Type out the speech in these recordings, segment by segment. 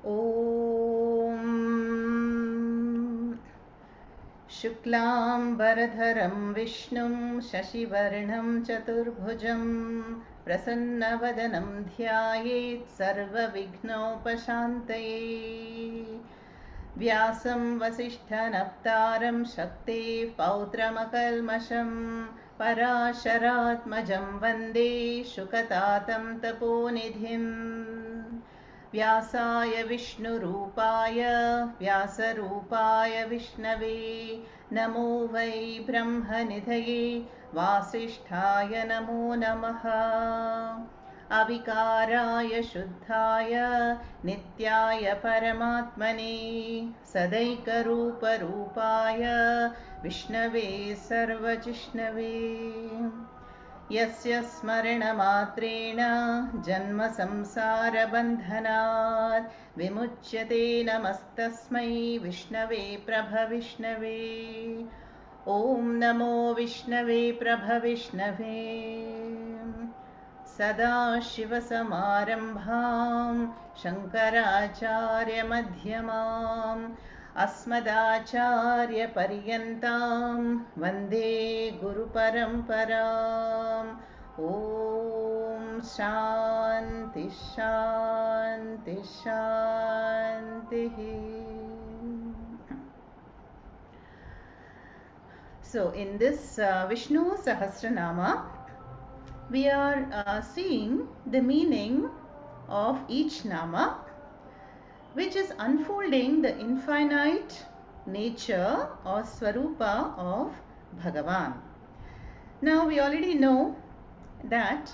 ॐ शुक्लाम्बरधरं विष्णुं शशिवर्णं चतुर्भुजं प्रसन्नवदनं ध्यायेत् सर्वविघ्नोपशान्तये। व्यासं वसिष्ठनप्तारं शक्तेः पौत्रमकल्मषं पराशरात्मजं वन्दे शुकतातं तपोनिधिम्। व्यासाय विष्णुरूपाय व्यासरूपाय विष्णवे नमो वै ब्रह्मनिधये वासिष्ठाय नमो नमः। अविकाराय शुद्धाय नित्याय परमात्मने सदैकरूपरूपाय विष्णवे सर्वजिष्णवे। यस्य स्मरणमात्रेण जन्मसंसारबन्धनात् विमुच्यते नमस्तस्मै विष्णवे प्रभविष्णवे। ॐ नमो विष्णवे प्रभविष्णवे। सदाशिवसमारम्भां शङ्कराचार्यमध्यमाम् अस्मदाचार्यपर्यन्तां वन्दे गुरुपरम्पराम्। ॐ शान्ति शान्ति शान्तिः। So in this Vishnu Sahasranama, we are seeing the meaning of each nama, which is unfolding the infinite nature or swarupa of Bhagavan. Now we already know that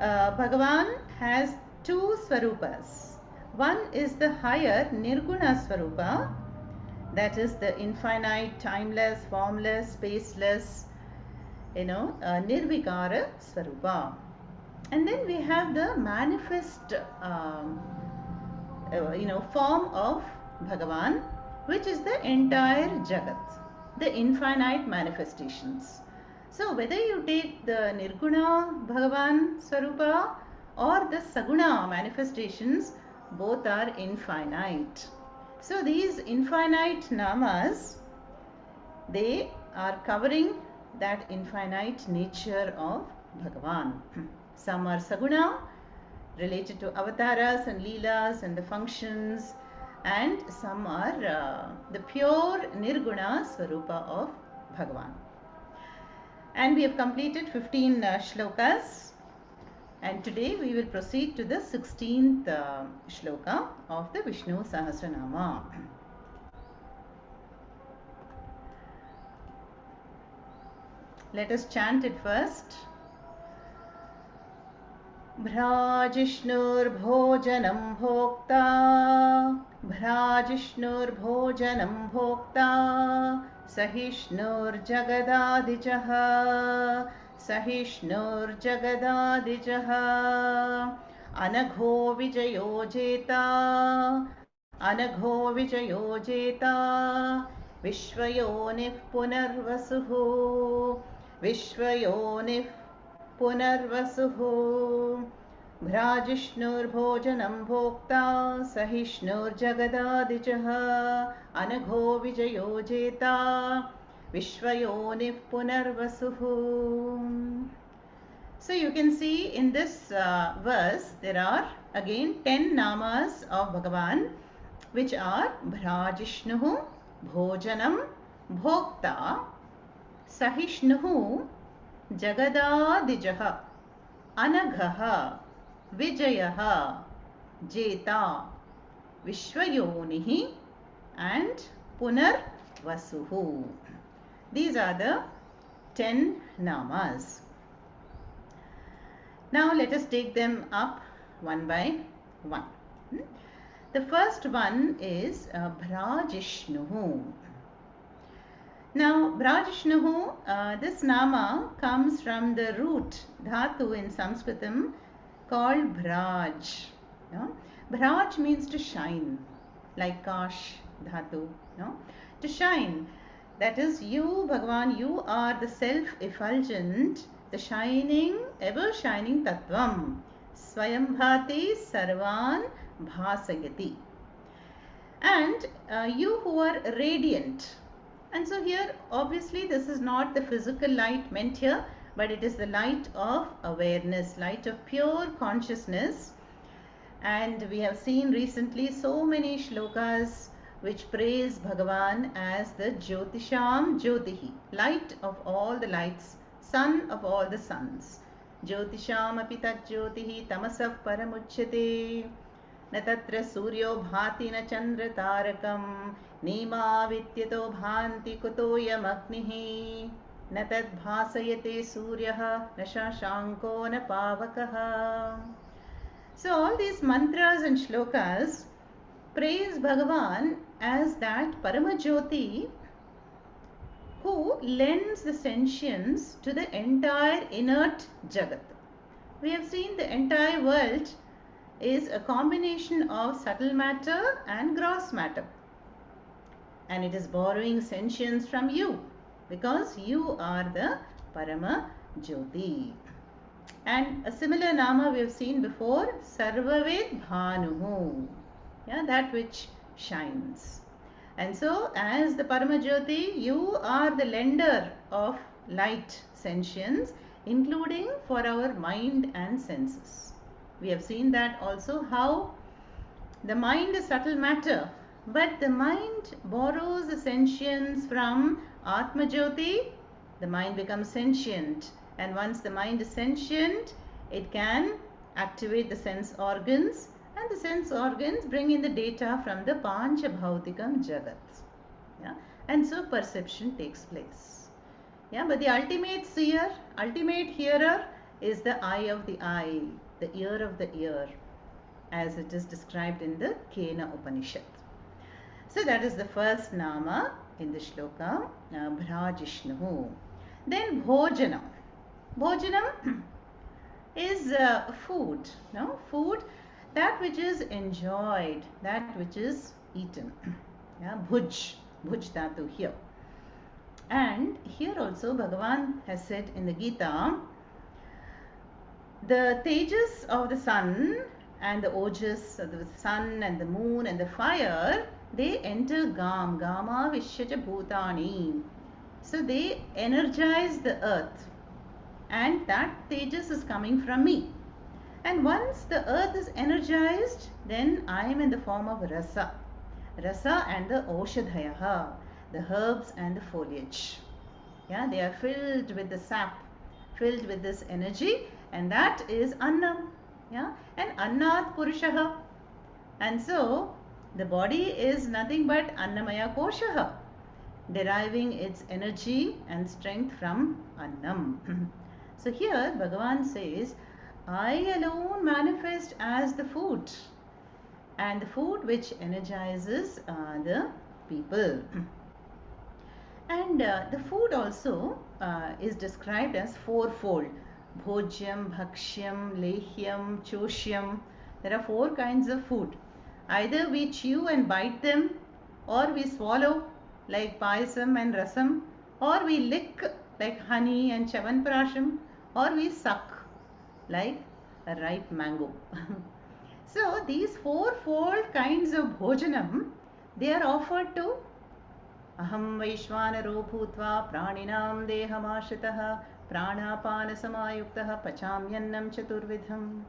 Bhagavan has two swarupas. One is the higher Nirguna swarupa, that is the infinite, timeless, formless, spaceless, Nirvikara swarupa. And then we have the manifest form of Bhagavan, which is the entire Jagat, the infinite manifestations. So whether you take the Nirguna Bhagavan Swarupa or the Saguna manifestations, both are infinite. So these infinite namas, they are covering that infinite nature of Bhagavan. Some are Saguna, related to avataras and leelas and the functions, and some are the pure Nirguna Swarupa of Bhagavan. And we have completed 15 shlokas, and today we will proceed to the 16th shloka of the Vishnu Sahasranama. Let us chant it first. भ्राजिष्णुर्भोजनं भोक्ता भ्राजिष्णुर्भोजनं भोक्ता सहिष्णुर्जगदादिजः सहिष्णुर्जगदादिजः अनघो विजयो जेता अनघो विजयो जेता विश्वयोनिः पुनर्वसुः विश्वयोनिः पुनर्वसुः भ्राजिष्णुर्भोजनं भोक्ता सहिष्णुर्जगदादिजः अनघो विजयो जेता विश्वयोनिः पुनर्वसुः. So you can see in this verse there are again 10 namas of Bhagavan, which are Bhrajishnuhu, Bhojanam, Bhokta, Sahishnuhu, Jagadadijaha, Anaghaha, Vijayaha, Jeta, Vishwayonihi, and Punarvasuhu. These are the 10 namas. Now let us take them up one by one. The first one is Bhrajishnuhu. Now Bhrajishnuhu, this nama comes from the root dhatu in Sanskritam called Bhraj. Bhraj means to shine, like Kash dhatu, to shine. That is, you, Bhagavan, you are the self-effulgent, the shining, ever-shining Tattvam. Swayambhati Sarvan bhasayati. And you who are radiant. And so here obviously this is not the physical light meant here, but it is the light of awareness, light of pure consciousness. And we have seen recently so many shlokas which praise Bhagavan as the Jyotisham Jyotihi, light of all the lights, sun of all the suns. Jyotisham api tat Jyotihi tamasav paramuchyate. न तत्र सूर्यो भाति न चंद्र तारकं नीमावित्यतो भान्ति कुतोऽयमग्निः न तद्भासयते सूर्यः न शशाङ्को न पावकः. So all these mantras and shlokas praise Bhagavan as that Paramajyoti who lends the sentience to the entire inert Jagat. We have seen the entire world is a combination of subtle matter and gross matter, and it is borrowing sentience from you because you are the Parama Jyoti. And a similar nama we have seen before, Sarvaved Bhanuhu, that which shines. And so as the Parama Jyoti, you are the lender of light sentience, including for our mind and senses. We have seen that also, how the mind is subtle matter, but the mind borrows the sentience from Atma Jyoti. The mind becomes sentient, and once the mind is sentient, it can activate the sense organs, and the sense organs bring in the data from the Pancha Bhautikam Jagat. And so perception takes place. But the ultimate seer, ultimate hearer is the eye of the eye, the ear of the ear, as it is described in the Kena Upanishad. So that is the first nama in the shloka, Bhrajishnu. Then Bhojanam. Bhojanam is food, food, that which is enjoyed, that which is eaten. Bhuj dhatu here. And here also Bhagavan has said in the Gita, the tejas of the sun and the ojas of the sun and the moon and the fire, they enter Gama Vishyaja Bhutani. So they energize the earth, and that tejas is coming from me. And once the earth is energized, then I am in the form of rasa. Rasa and the oshadhayaha, the herbs and the foliage. They are filled with the sap, filled with this energy, and that is annam. And annat purushaha. And so the body is nothing but annamaya koshaha, deriving its energy and strength from annam. So here Bhagavan says, I alone manifest as the food, and the food which energizes the people. And the food also is described as fourfold. Bhojyam, Bhakshyam, Lehyam, Choshyam. There are 4 kinds of food. Either we chew and bite them, or we swallow like payasam and rasam, or we lick like honey and chavanprasham, or we suck like a ripe mango. So these 4-fold kinds of bhojanam, they are offered to Aham Vaishvanaro Bhutva Praninam Dehamashritah Pranapana Samayuktah Pachamyannam Chaturvidham.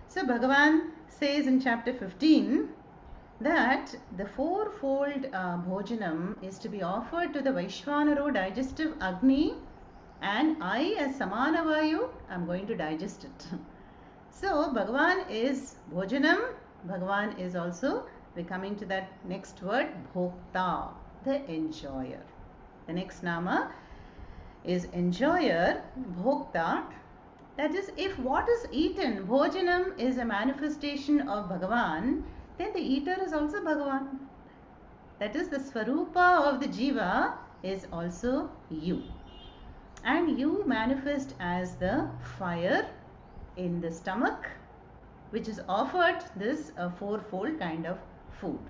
So Bhagavan says in chapter 15 that the 4-fold bhojanam is to be offered to the Vaishvanaro digestive Agni, and I as Samanavayu am going to digest it. So Bhagavan is bhojanam, Bhagavan is also, we're coming to that next word, bhokta, the enjoyer. The next nama is enjoyer, bhokta. That is, if what is eaten, bhojanam, is a manifestation of Bhagavan, then the eater is also Bhagavan. That is, the Swarupa of the Jiva is also you. And you manifest as the fire in the stomach, which is offered this 4-fold kind of food.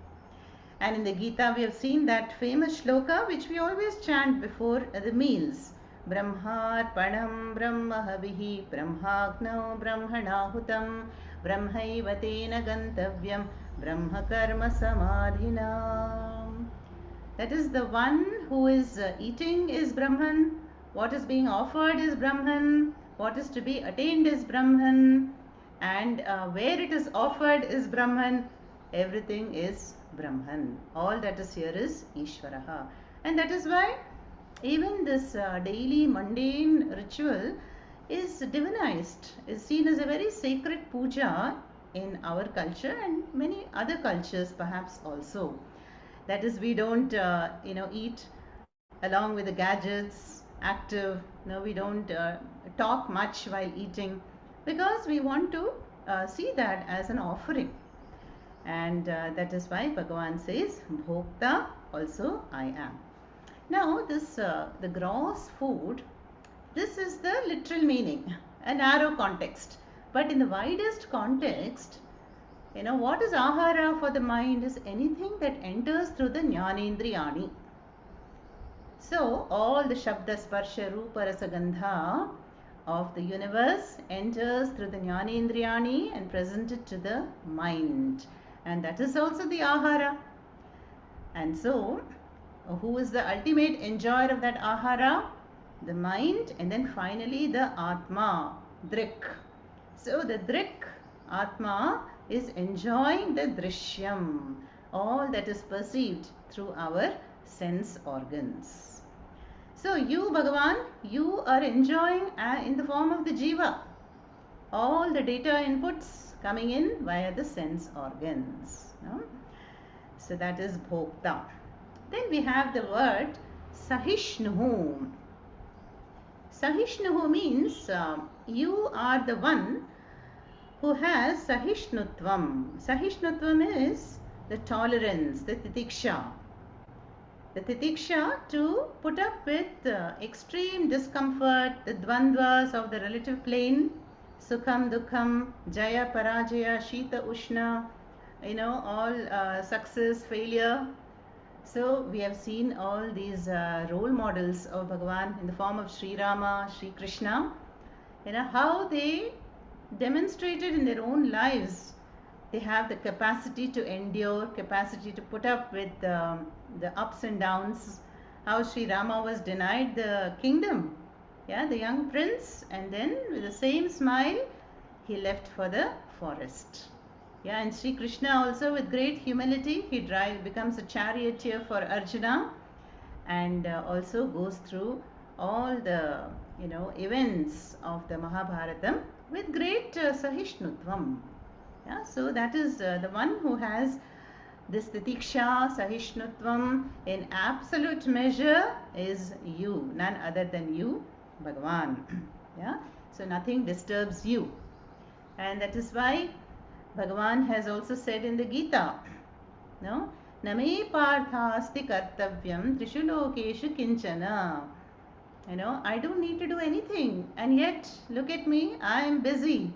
And in the Gita we have seen that famous shloka which we always chant before the meals. Brahmarpanam Brahmahavihi Brahmagno Brahmanahutam Brahmaiva tena gantavyam Brahma karma samadhina. That is, the one who is eating is Brahman, what is being offered is Brahman, what is to be attained is Brahman, and where it is offered is Brahman. Everything is Brahman. All that is here is Ishvaraha. And that is why even this daily mundane ritual is divinized, is seen as a very sacred puja in our culture and many other cultures perhaps also. That is, we don't eat along with the gadgets, active. No, we don't talk much while eating, because we want to see that as an offering. And that is why Bhagavan says Bhokta also I am. Now this the gross food, this is the literal meaning, a narrow context. But in the widest context, what is ahara for the mind is anything that enters through the jnanendriyani. So all the shabda, sparsha, rupa, rasa, gandha of the universe enters through the jnanendriyani and presented to the mind, and that is also the ahara. And so who is the ultimate enjoyer of that ahara? The mind, and then finally the atma, drik. So the drik, atma, is enjoying the drishyam, all that is perceived through our sense organs. So you, Bhagavan, you are enjoying in the form of the jiva, all the data inputs coming in via the sense organs. No? So that is bhokta. Then we have the word Sahishnuhu. Sahishnuhu means you are the one who has Sahishnutvam. Sahishnutvam is the tolerance, the titiksha. The titiksha to put up with extreme discomfort, the dvandvas of the relative plane, Sukham, Dukham, Jaya, Parajaya, Shita, Ushna, all success, failure. So we have seen all these role models of Bhagavan in the form of Sri Rama, Sri Krishna, how they demonstrated in their own lives. They have the capacity to endure, capacity to put up with the ups and downs. How Sri Rama was denied the kingdom, the young prince, and then with the same smile he left for the forest. And Sri Krishna also, with great humility, he becomes a charioteer for Arjuna, and also goes through all the events of the Mahabharatam with great sahishnutvam. So that is the one who has this titiksha, sahishnutvam in absolute measure is you, none other than you, Bhagavan. So nothing disturbs you, and that is why Bhagavan has also said in the Gita, no, Name parthasti kartavyam trishu lokeshu kinchana. I don't need to do anything, and yet look at me, I am busy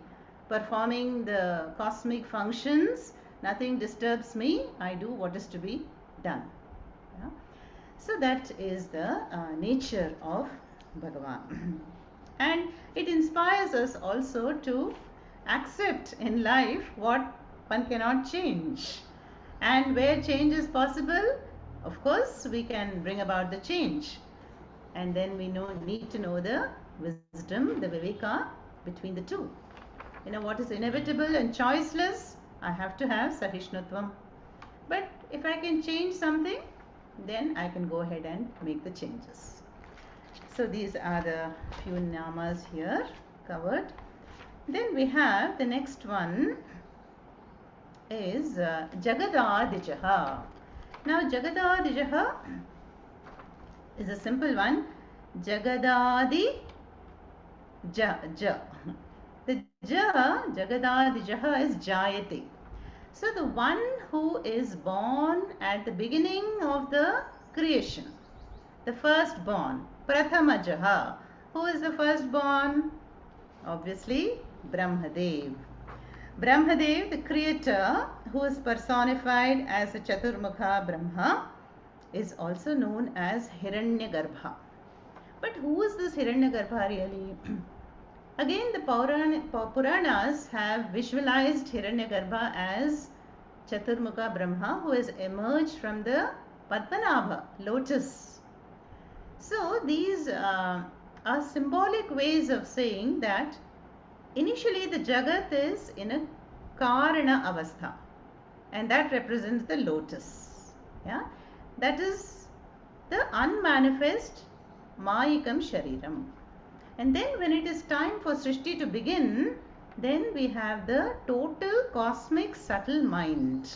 performing the cosmic functions. Nothing disturbs me. I do what is to be done. So that is the nature of Bhagavan. And it inspires us also to accept in life what one cannot change, and where change is possible, of course we can bring about the change, and then we need to know the wisdom, the viveka between the two. What is inevitable and choiceless, I have to have sahishnutvam, but if I can change something, then I can go ahead and make the changes. So these are the few namas here covered. Then we have the next one is Jagadadijaha. Now Jagadadijaha is a simple one. Jagadadi ja. The ja, Jagadadijaha, is Jayate. So the one who is born at the beginning of the creation, the firstborn, Prathamajaha. Who is the firstborn? Obviously Brahmadev. Brahmadev, the creator, who is personified as a Chaturmukha Brahma, is also known as Hiranyagarbha. But who is this Hiranyagarbha really? Again, the Puranas have visualized Hiranyagarbha as Chaturmukha Brahma who has emerged from the Padmanabha, lotus. So these are symbolic ways of saying that initially the Jagat is in a Karana Avastha, and that represents the lotus. Yeah, that is the unmanifest Mayikam Shariram. And then when it is time for Srishti to begin, then we have the total cosmic subtle mind.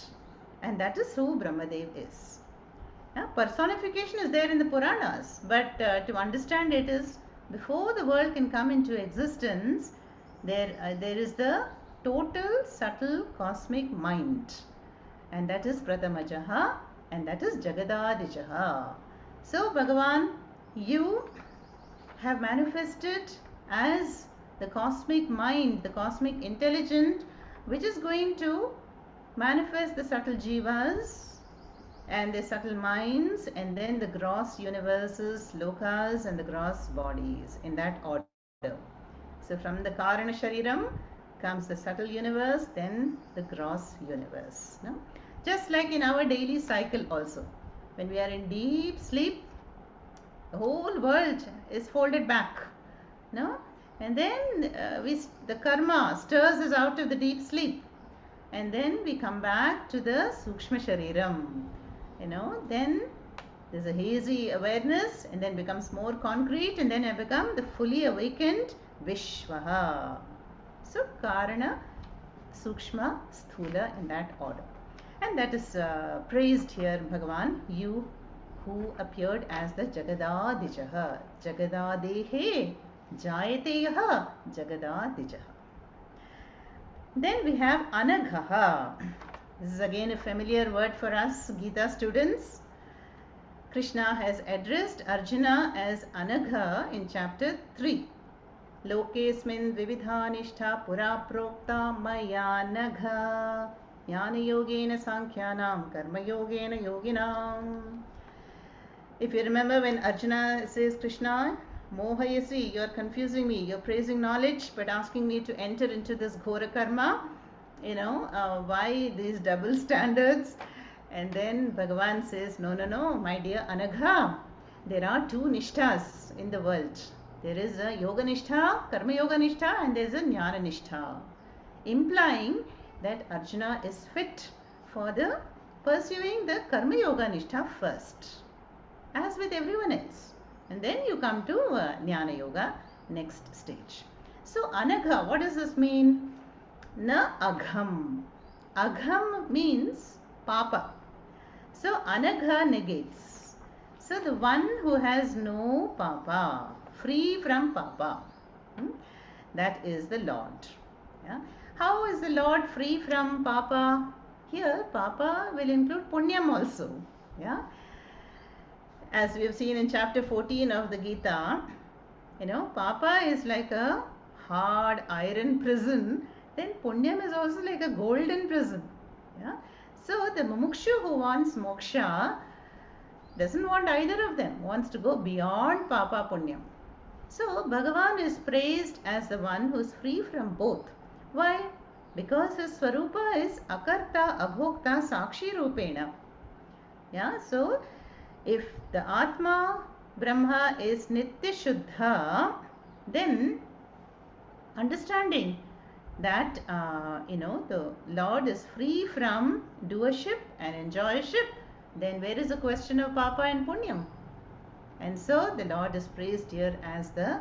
And that is who Brahmadev is. Yeah, personification is there in the Puranas, but to understand it is before the world can come into existence, there is the total subtle cosmic mind. And that is Pratamajaha and that is Jagadadijaha. So Bhagavan, you have manifested as the cosmic mind, the cosmic intelligence, which is going to manifest the subtle jivas and the subtle minds, and then the gross universes, lokas, and the gross bodies in that order. So from the Karana Shariram comes the subtle universe, then the gross universe. No? Just like in our daily cycle also. When we are in deep sleep, the whole world is folded back. No? And then the karma stirs us out of the deep sleep. And then we come back to the Sukshma Shariram. Then there's a hazy awareness and then becomes more concrete and then I become the fully awakened Vishwaha. So Karana, Sukshma, Sthula in that order. And that is praised here, Bhagavan, you who appeared as the Jagadadijaha. Jagadadehe Jayate Yaha Jagadadijaha. Then we have Anaghaha. This is again a familiar word for us Gita students. Krishna has addressed Arjuna as Anagha in chapter 3. Lokesmin vividha nishtha pura prokta maya nagha jnana yogena sankhyanam karma yogena yoginam. If you remember when Arjuna says, Krishna, mohayasi, you are confusing me, you are praising knowledge but asking me to enter into this ghora karma, why these double standards? And then Bhagavan says, no, my dear Anagha, there are two nishthas in the world. There is a yoga nishtha, karma yoga nishtha, and there is a jnana nishtha, implying that Arjuna is fit for the pursuing the karma yoga nishtha first, as with everyone else. And then you come to jnana yoga, next stage. So Anagha, what does this mean? Na agham. Agham means papa. So Anagha negates. So the one who has no papa, free from papa, that is the Lord. Yeah? How is the Lord free from papa? Here papa will include punyam also. Yeah? As we have seen in chapter 14 of the Gita, papa is like a hard iron prison, then punyam is also like a golden prison. Yeah? So the mumukshu who wants moksha doesn't want either of them, wants to go beyond papa punyam. So Bhagavan is praised as the one who is free from both. Why? Because his swarupa is akarta abhokta sakshi rupena. Yeah, so if the Atma Brahma is Nitya Shuddha, then understanding that the Lord is free from doership and enjoyership, then where is the question of papa and punyam? And so the Lord is praised here as the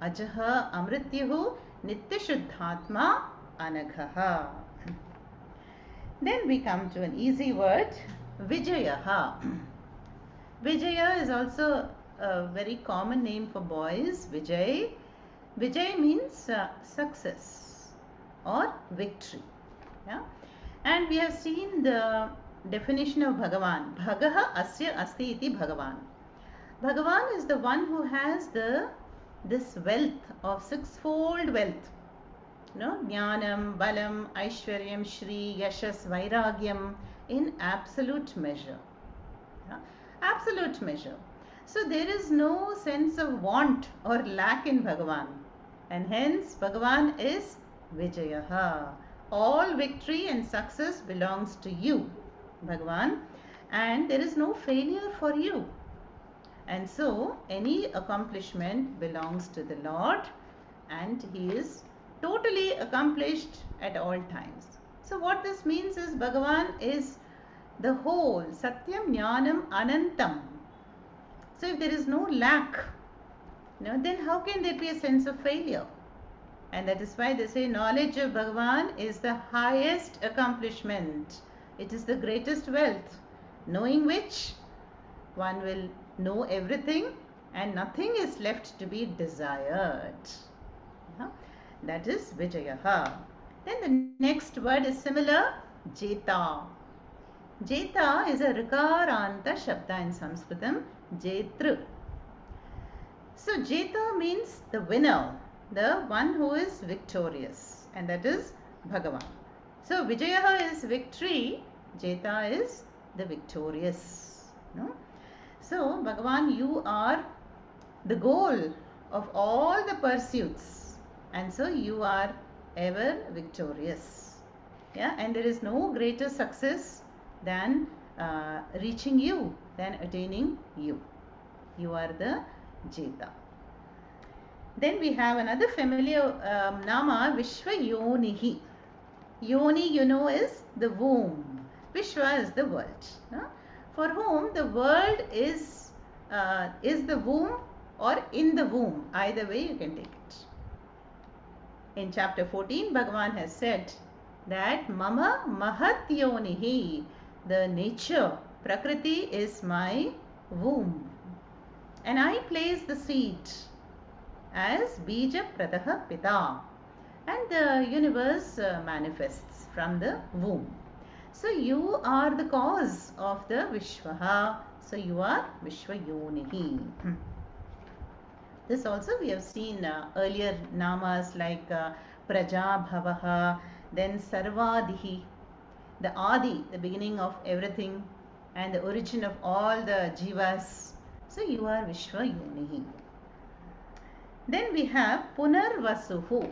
Ajaha Amrityahu Nitya Shuddhatma Anaghaha. Then we come to an easy word, Vijayaha. Vijaya is also a very common name for boys, Vijay. Vijay means success or victory. Yeah? And we have seen the definition of Bhagavan. Bhagaha asya asti iti Bhagavan. Bhagavan is the one who has this wealth of sixfold wealth. Jnanam, Balam, Aishwaryam, Shri, Yashas, Vairagyam in absolute measure. Yeah? Absolute measure. So there is no sense of want or lack in Bhagavan. and hence Bhagavan is Vijayaha. All victory and success belongs to you, Bhagavan, and there is no failure for you. And so any accomplishment belongs to the Lord, and He is totally accomplished at all times. So what this means is Bhagavan is the whole, Satyam, Jnanam, Anantam. So if there is no lack, then how can there be a sense of failure? And that is why they say knowledge of Bhagavan is the highest accomplishment. It is the greatest wealth, knowing which one will know everything and nothing is left to be desired. That is Vijayaha. Then the next word is similar, Jeta. Jeta is a Rikaranta Shabda in Sanskritam, Jetru. So Jeta means the winner, the one who is victorious, and that is Bhagavan. So Vijayaha is victory, Jeta is the victorious. So Bhagavan, you are the goal of all the pursuits, and so you are ever victorious. And there is no greater success than reaching you, than attaining you. You are the Jeta. Then we have another familiar Nama, Vishwa Yonihi. Yoni, is the womb. Vishwa is the world. For whom the world is the womb or in the womb. Either way you can take it. In chapter 14, Bhagavan has said that Mama Mahat Yonihi, the nature, Prakriti is my womb. And I place the seed as Bija Pradaha Pita. And the universe manifests from the womb. So you are the cause of the Vishwaha. So you are Vishwayonihi. This also we have seen earlier namas like Prajabhavaha, then Sarvadihi, the Adi, the beginning of everything and the origin of all the jivas. So you are Vishwayonihi. Then we have Punarvasuhu.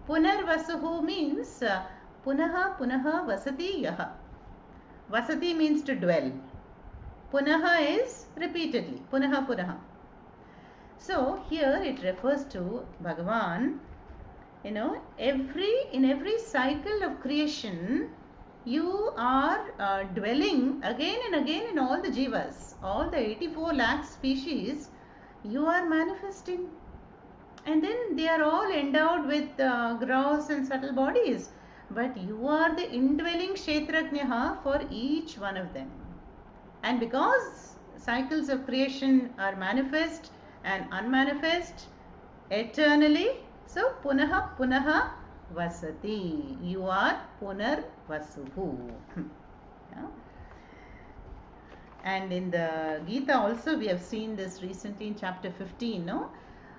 Punarvasuhu means Punaha Punaha Vasati Yaha. Vasati means to dwell. Punaha is repeatedly. Punaha Punaha. So here it refers to Bhagavan. In every cycle of creation, you are dwelling again and again in all the jivas, all the 84 lakh species. You are manifesting, and then they are all endowed with gross and subtle bodies. But you are the indwelling Kshetrajnaha for each one of them. And because cycles of creation are manifest and unmanifest eternally, so Punaha Punaha Vasati. You are Punar Vasuhu. And in the Gita also we have seen this recently in chapter 15,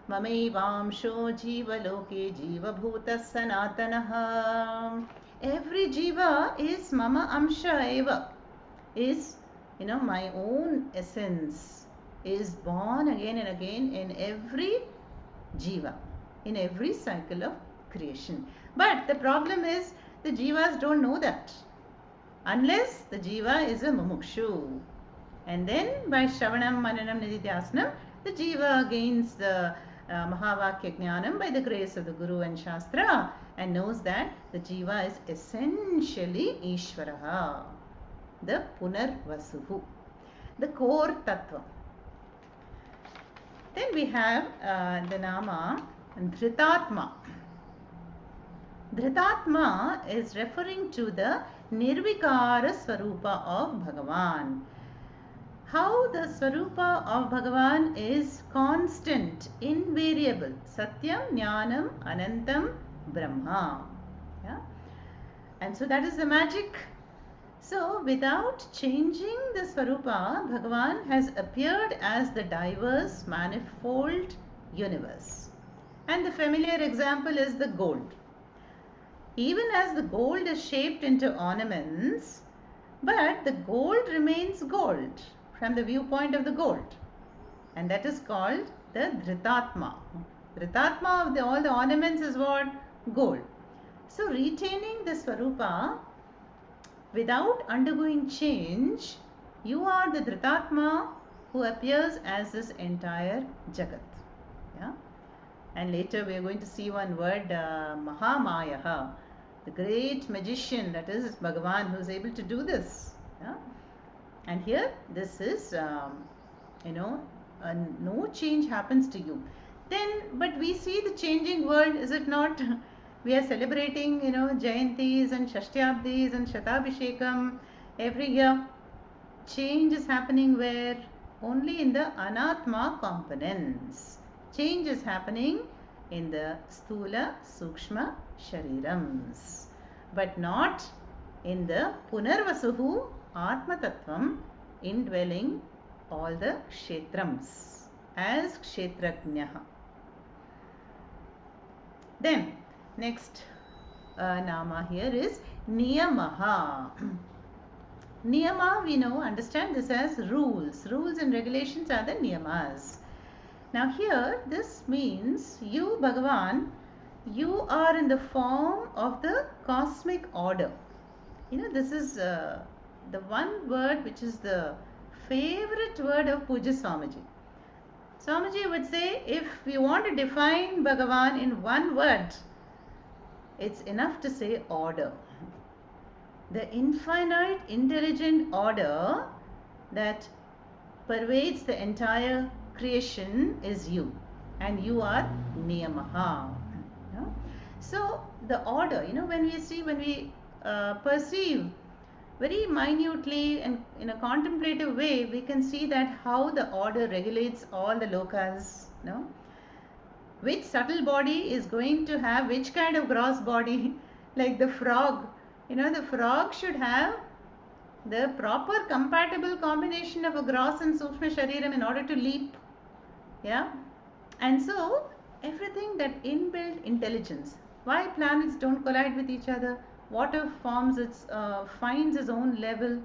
Mamevamsho Jiva Loke Jiva Bhuta Sanatanaha. Every jiva is Mama Amsha Eva, is my own essence, is born again and again in every jiva, in every cycle of creation. But the problem is the jivas don't know that, unless the jiva is a mumukshu. And then by Shravanam, Mananam, Nididhyasnam, the jiva gains the Mahavakya Jnanam by the grace of the Guru and Shastra, and knows that the jiva is essentially Ishvaraha, the Punarvasuhu, the core Tattva. Then we have the Nama Dhritatma. Dhritatma is referring to the Nirvikara Swarupa of Bhagavan. How the Swarupa of Bhagavan is constant, invariable. Satyam, Jnanam, Anantam, Brahma. And so that is the magic. So without changing the Swarupa, Bhagavan has appeared as the diverse, manifold universe. And the familiar example is the gold. Even as the gold is shaped into ornaments, but the gold remains gold from the viewpoint of the gold. And that is called the Dhritatma. Dhritatma of all the ornaments is what? Gold. So retaining the Swarupa without undergoing change, you are the Dhritatma who appears as this entire Jagat. Yeah? And later we are going to see one word, Mahamayaha, the great magician, that is Bhagavan, who is able to do this. Yeah? And here this is, no change happens to you. Then, but we see the changing world, is it not? We are celebrating, Jayantis and Shashtyabdis and Shatabhishekam every year. Change is happening where? Only in the Anatma components. Change is happening in the Sthula, Sukshma, Sharirams. But not in the Punarvasuhu, Atma Tattvam, indwelling all the Kshetrams as Kshetrajnaha. Then, next Nama here is Niyamaha. Niyama, we understand this as rules. Rules and regulations are the Niyamas. Now here, this means you, Bhagavan, you are in the form of the cosmic order. This is the one word which is the favorite word of Puja Swamiji. Swamiji would say, if we want to define Bhagavan in one word, it's enough to say order. The infinite intelligent order that pervades the entire creation is you, and you are Niyamaha. So the order, when we perceive very minutely and in a contemplative way, we can see that how the order regulates all the lokas. Which subtle body is going to have which kind of gross body. Like the frog, the frog should have the proper compatible combination of a gross and Sukshma Shariram in order to leap. Yeah, and so everything, that inbuilt intelligence. Why planets don't collide with each other? Water forms finds its own level.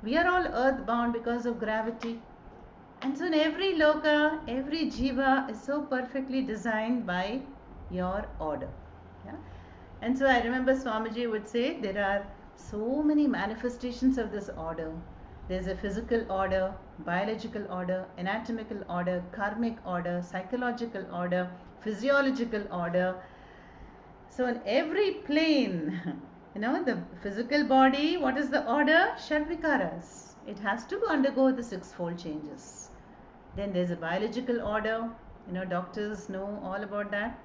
We are all earthbound because of gravity. And so in every loka, every jiva is so perfectly designed by your order. Yeah? And so I remember Swamiji would say there are so many manifestations of this order. There's a physical order, biological order, anatomical order, karmic order, psychological order, physiological order. So in every plane, the physical body, what is the order? Shadvikaras. It has to undergo the sixfold changes. Then there's a biological order. Doctors know all about that.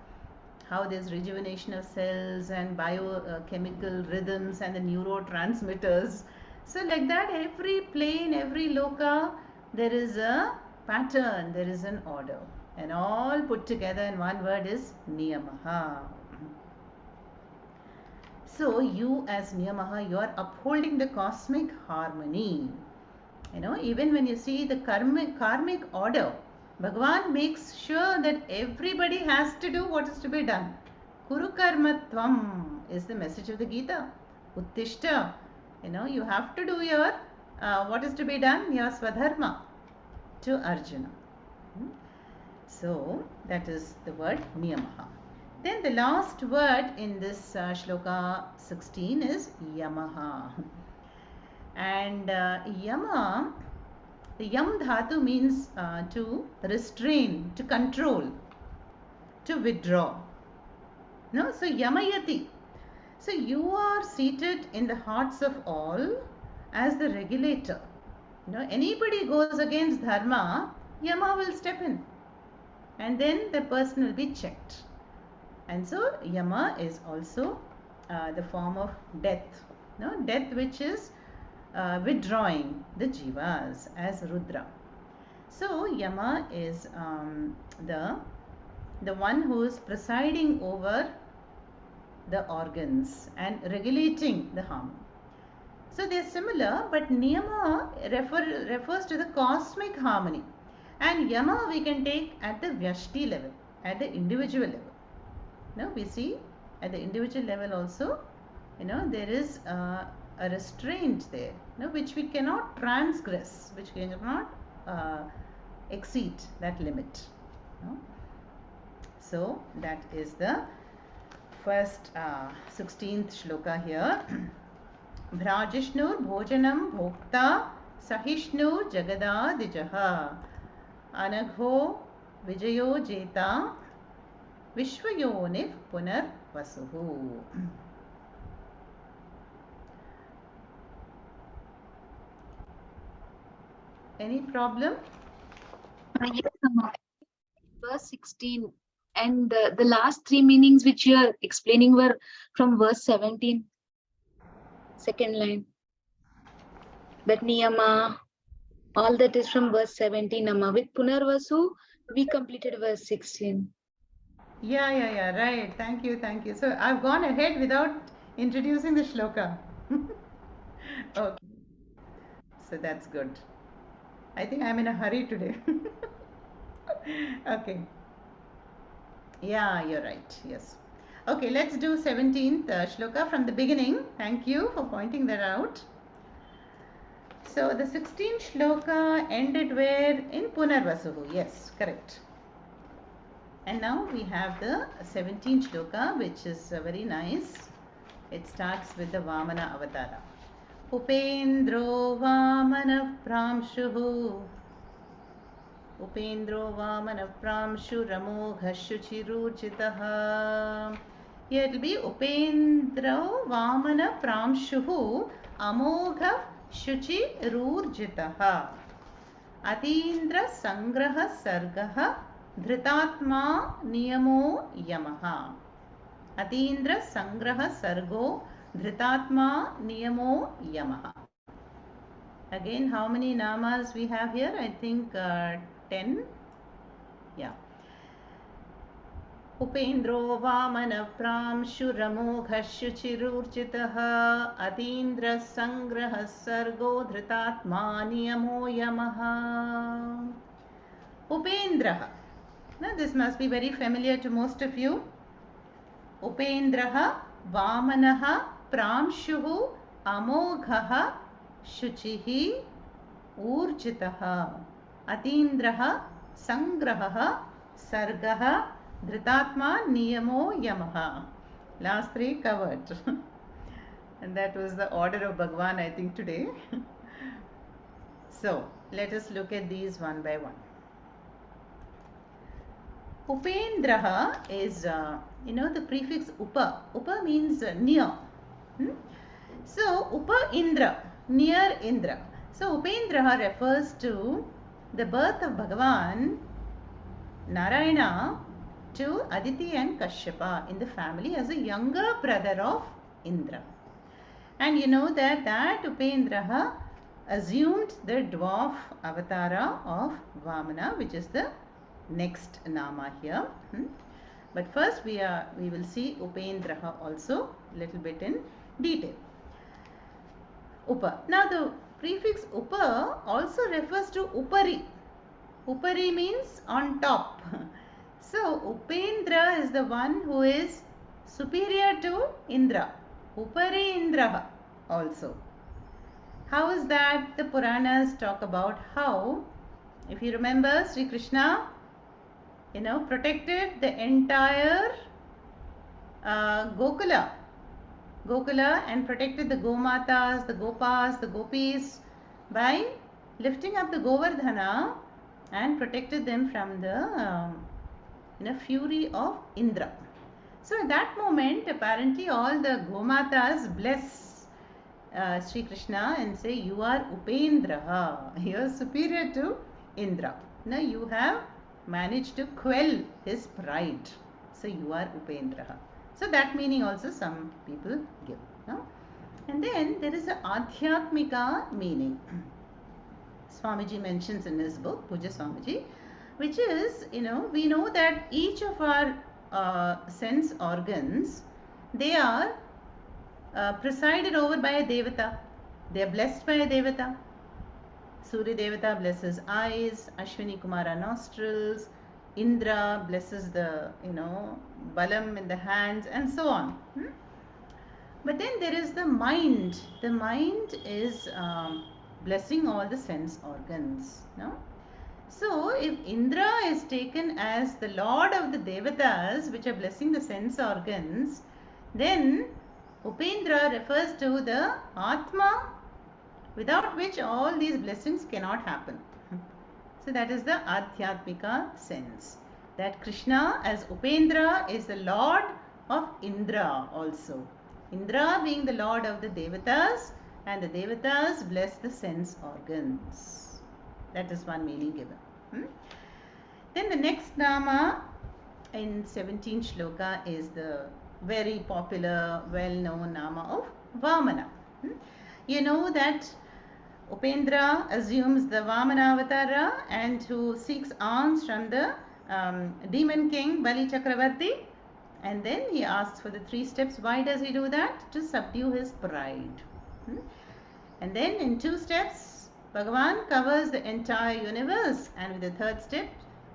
How there's rejuvenation of cells and biochemical rhythms and the neurotransmitters. So like that, every plane, every loka, there is a pattern, there is an order. And all put together in one word is Niyamaha. So you as Niyamaha, you are upholding the cosmic harmony. Even when you see the karmic order, Bhagavan makes sure that everybody has to do what is to be done. Kuru karmatvam is the message of the Gita. Uttishta, you have to do your, what is to be done? Your swadharma to Arjuna. So that is the word Niyamaha. Then the last word in this shloka 16 is Yamaha. And Yama, the Yam dhatu means to restrain, to control, to withdraw. So Yamayati. So you are seated in the hearts of all as the regulator. Anybody goes against dharma, Yama will step in. And then the person will be checked. And so Yama is also the form of death. Death which is withdrawing the jivas as Rudra. So Yama is the one who is presiding over the organs and regulating the harmony. So they are similar, but Niyama refers to the cosmic harmony. And Yama we can take at the Vyashti level, at the individual level. We see at the individual level also, there is a restraint there, which we cannot transgress, which cannot exceed that limit. So that is the first 16th shloka here. Bhrajishnur bhojanam bhokta Sahishnu jagadadijaha Anagho vijayo jeta Vishwayonif punar vasuhu. Any problem? Yes, Amma. Verse 16. And the last three meanings which you are explaining were from verse 17, second line. That niyama, all that is from verse 17, Amma. With Punarvasu, we completed verse 16. Yeah, right. Thank you. So I've gone ahead without introducing the shloka. Okay, so that's good. I think I'm in a hurry today. Okay. Yeah, you're right. Yes. Okay, let's do 17th shloka from the beginning. Thank you for pointing that out. So the 16th shloka ended where? In Punarvasuhu. Yes, correct. And now we have the 17th shloka, which is very nice. It starts with the Vamana Avatara. Upendro Vamana Pramshuhu Upendro Vamana Pramshuramo Ghashuchirujitaha. Here it will be Upendro Vamana Pramshuhu Amogha Shuchi Rurjitaha Atindra Sangraha Sargaha Dhritatma Niyamo Yamaha. Atindra Sangraha Sargo Dhritatma Niyamo Yamaha. Again, how many namas we have here? I think 10. Yeah. Upendro Vamana Pramshuramogha Shuchirurjitaha Atindra Sangraha Sargo Dhritatma Niyamo Yamaha. Upendraha. Now this must be very familiar to most of you. Upendraha Vamanaha Pramshuhu Amoghaha Shuchihi Urjitaha Atindraha Sangraha Sargaha Dhritatma Niyamo Yamaha. Last three covered. And that was the order of Bhagwan, I think, today. So let us look at these one by one. Upendraha is, the prefix upa. Upa means near. So, upa Indra, near Indra. So, Upendraha refers to the birth of Bhagavan Narayana to Aditi and Kashyapa in the family as a younger brother of Indra. And you know that Upendraha assumed the dwarf avatara of Vamana, which is the next nama here. But first we will see Upendraha also little bit in detail. Upa. Now the prefix Upa also refers to Upari. Upari means on top. So Upendra is the one who is superior to Indra. Upari Indraha also. How is that? The Puranas talk about how, if you remember, Sri Krishna protected the entire Gokula and protected the Gomatas, the Gopas, the Gopis by lifting up the Govardhana and protected them from the fury of Indra. So at that moment, apparently all the Gomatas bless Sri Krishna and say, you are Upendraha, you are superior to Indra. Now you have managed to quell his pride. So you are Upendraha. So that meaning also some people give. No? And then there is a Adhyatmika meaning. Swamiji mentions in his book, Puja Swamiji, which is, we know that each of our sense organs, they are presided over by a Devata. They are blessed by a Devata. Surya Devata blesses eyes, Ashwini Kumara nostrils, Indra blesses the, balam in the hands, and so on. But then there is the mind. The mind is blessing all the sense organs. No? So, if Indra is taken as the lord of the devatas, which are blessing the sense organs, then Upendra refers to the Atma, without which all these blessings cannot happen. So, that is the Adhyatmika sense. That Krishna as Upendra is the lord of Indra also. Indra being the lord of the devatas, and the devatas bless the sense organs. That is one meaning given. Then the next nama in 17th shloka is the very popular, well-known nama of Vamana. You know that Upendra assumes the Vamana avatara and who seeks alms from the demon king Bali Chakravarti, and then he asks for the 3 steps. Why does he do that? To subdue his pride. And then in 2 steps, Bhagavan covers the entire universe, and with the 3rd step,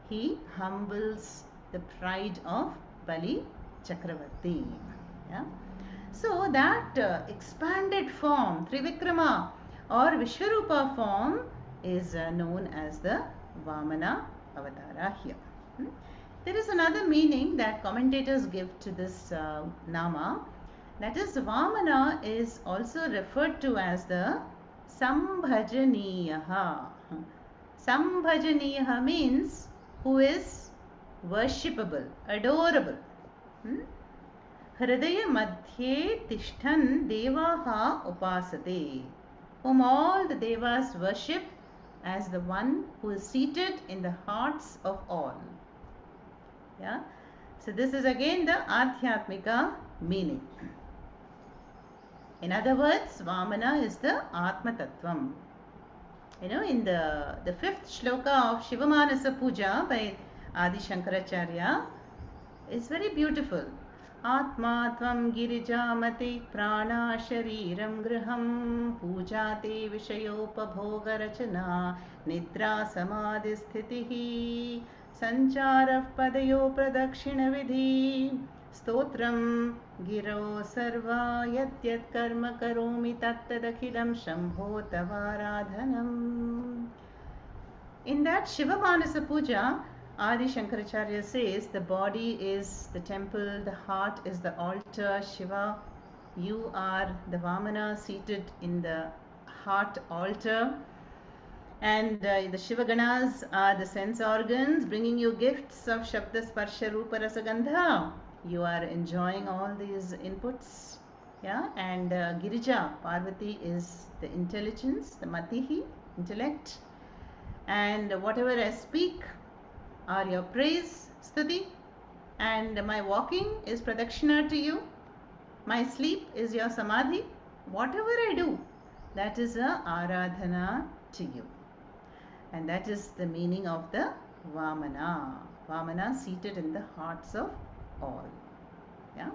he humbles the pride of Bali Chakravarti. Yeah? So that expanded form, Trivikrama or Vishwarupa form, is known as the Vamana Avatara here. There is another meaning that commentators give to this nama. That is, Vamana is also referred to as the Sambhajaniyaha. Sambhajaniyaha means who is worshipable, adorable. Hridaya madhye tishtan devaha upasate, whom all the devas worship as the one who is seated in the hearts of all. Yeah. So this is again the Adhyatmika meaning. In other words, Vamana is the Atma Tattvam. You know, in the 5th shloka of Shivamanasa Puja by Adi Shankaracharya, it's very beautiful. Atma tvam girijamati prana shariram griham pujate vishayopabhoga rachana nidra samadhi sthitihi sancharav padayo pradakshina vidhi stotram giro sarva yatyat karma karomi tattadakhilam shambho tavaradhanam. In that Shivamanasa Puja, Adi Shankaracharya says the body is the temple, the heart is the altar. Shiva, you are the Vamana seated in the heart altar, and the Shivaganas are the sense organs bringing you gifts of Shabda Sparsha Rupa Rasa Gandha. You are enjoying all these inputs, yeah. And Girija, Parvati, is the intelligence, the Matihi, intellect, and whatever I speak are your praise, stuti, and my walking is pradakshina to you. My sleep is your samadhi. Whatever I do, that is a aradhana to you. And that is the meaning of the Vamana. Vamana seated in the hearts of all. Yeah.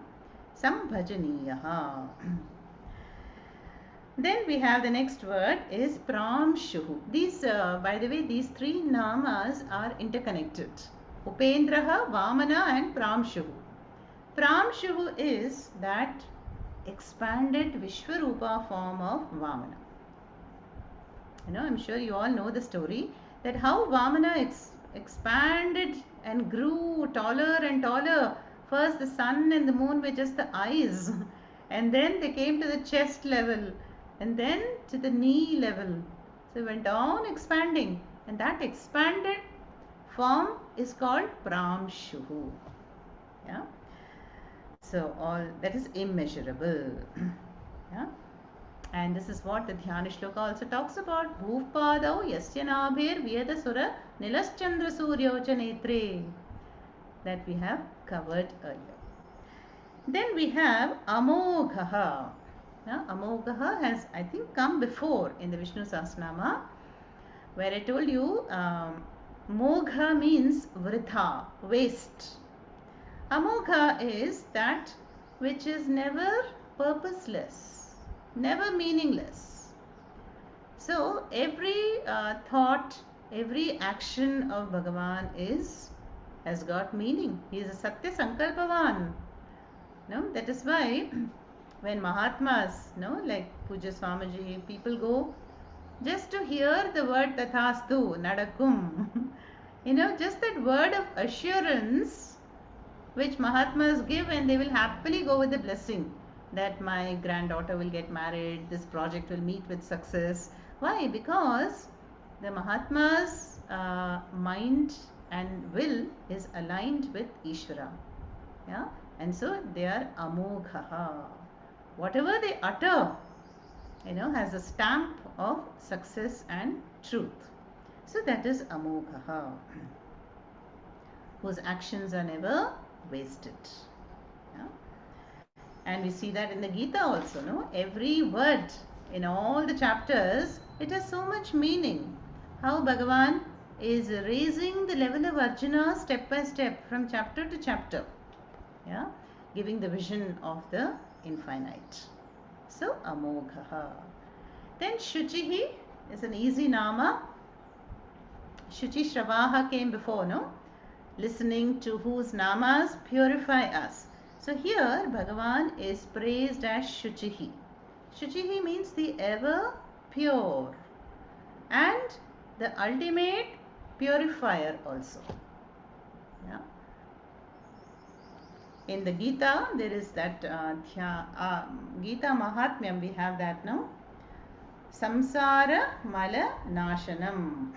Sambhajaniyaha. Then we have the next word is Pramshuhu. These, by the way, these 3 namas are interconnected. Upendraha, Vamana and Pramshuhu. Pramshuhu is that expanded Vishwarupa form of Vamana. You know, I'm sure you all know the story that how Vamana expanded and grew taller and taller. First the sun and the moon were just the eyes, and then they came to the chest level, and then to the knee level. So it went on expanding, and that expanded form is called Pramshuhu. Yeah. So all that is immeasurable. Yeah. And this is what the Dhyana Shloka also talks about. Bhuvpadau yasya nabhir vyeda sura nilaschandra suryocha netre. That we have covered earlier. Then we have Amoghaha. Amoghaha has, I think, come before in the Vishnu Sahasranama, where I told you Mogha means vritha, waste. Amogha is that which is never purposeless, never meaningless. So every thought, every action of Bhagavan has got meaning. He is a Satya Sankalpavan. No, that is why when Mahatmas, like Puja Swamiji, people go Just to hear the word tathastu, nadakum. Just that word of assurance which Mahatmas give, and they will happily go with the blessing that my granddaughter will get married, this project will meet with success. Why? Because the Mahatma's mind and will is aligned with Ishvara. Yeah? And so they are amoghaha. Whatever they utter, has a stamp of success and truth. So that is amoghaha, whose actions are never wasted. Yeah? And we see that in the Gita also, no? Every word in all the chapters, it has so much meaning. How Bhagavan is raising the level of Arjuna step by step from chapter to chapter. Yeah? Giving the vision of the infinite. So, Amoghaha. Then Shuchihi is an easy nama. Shuchi Shravaha came before, no? Listening to whose namas purify us. So here Bhagavan is praised as Shuchihi. Shuchihi means the ever pure and the ultimate purifier also. Yeah. In the Gita, there is that Gita Mahatmyam, we have that now. Samsara Mala Nashanam.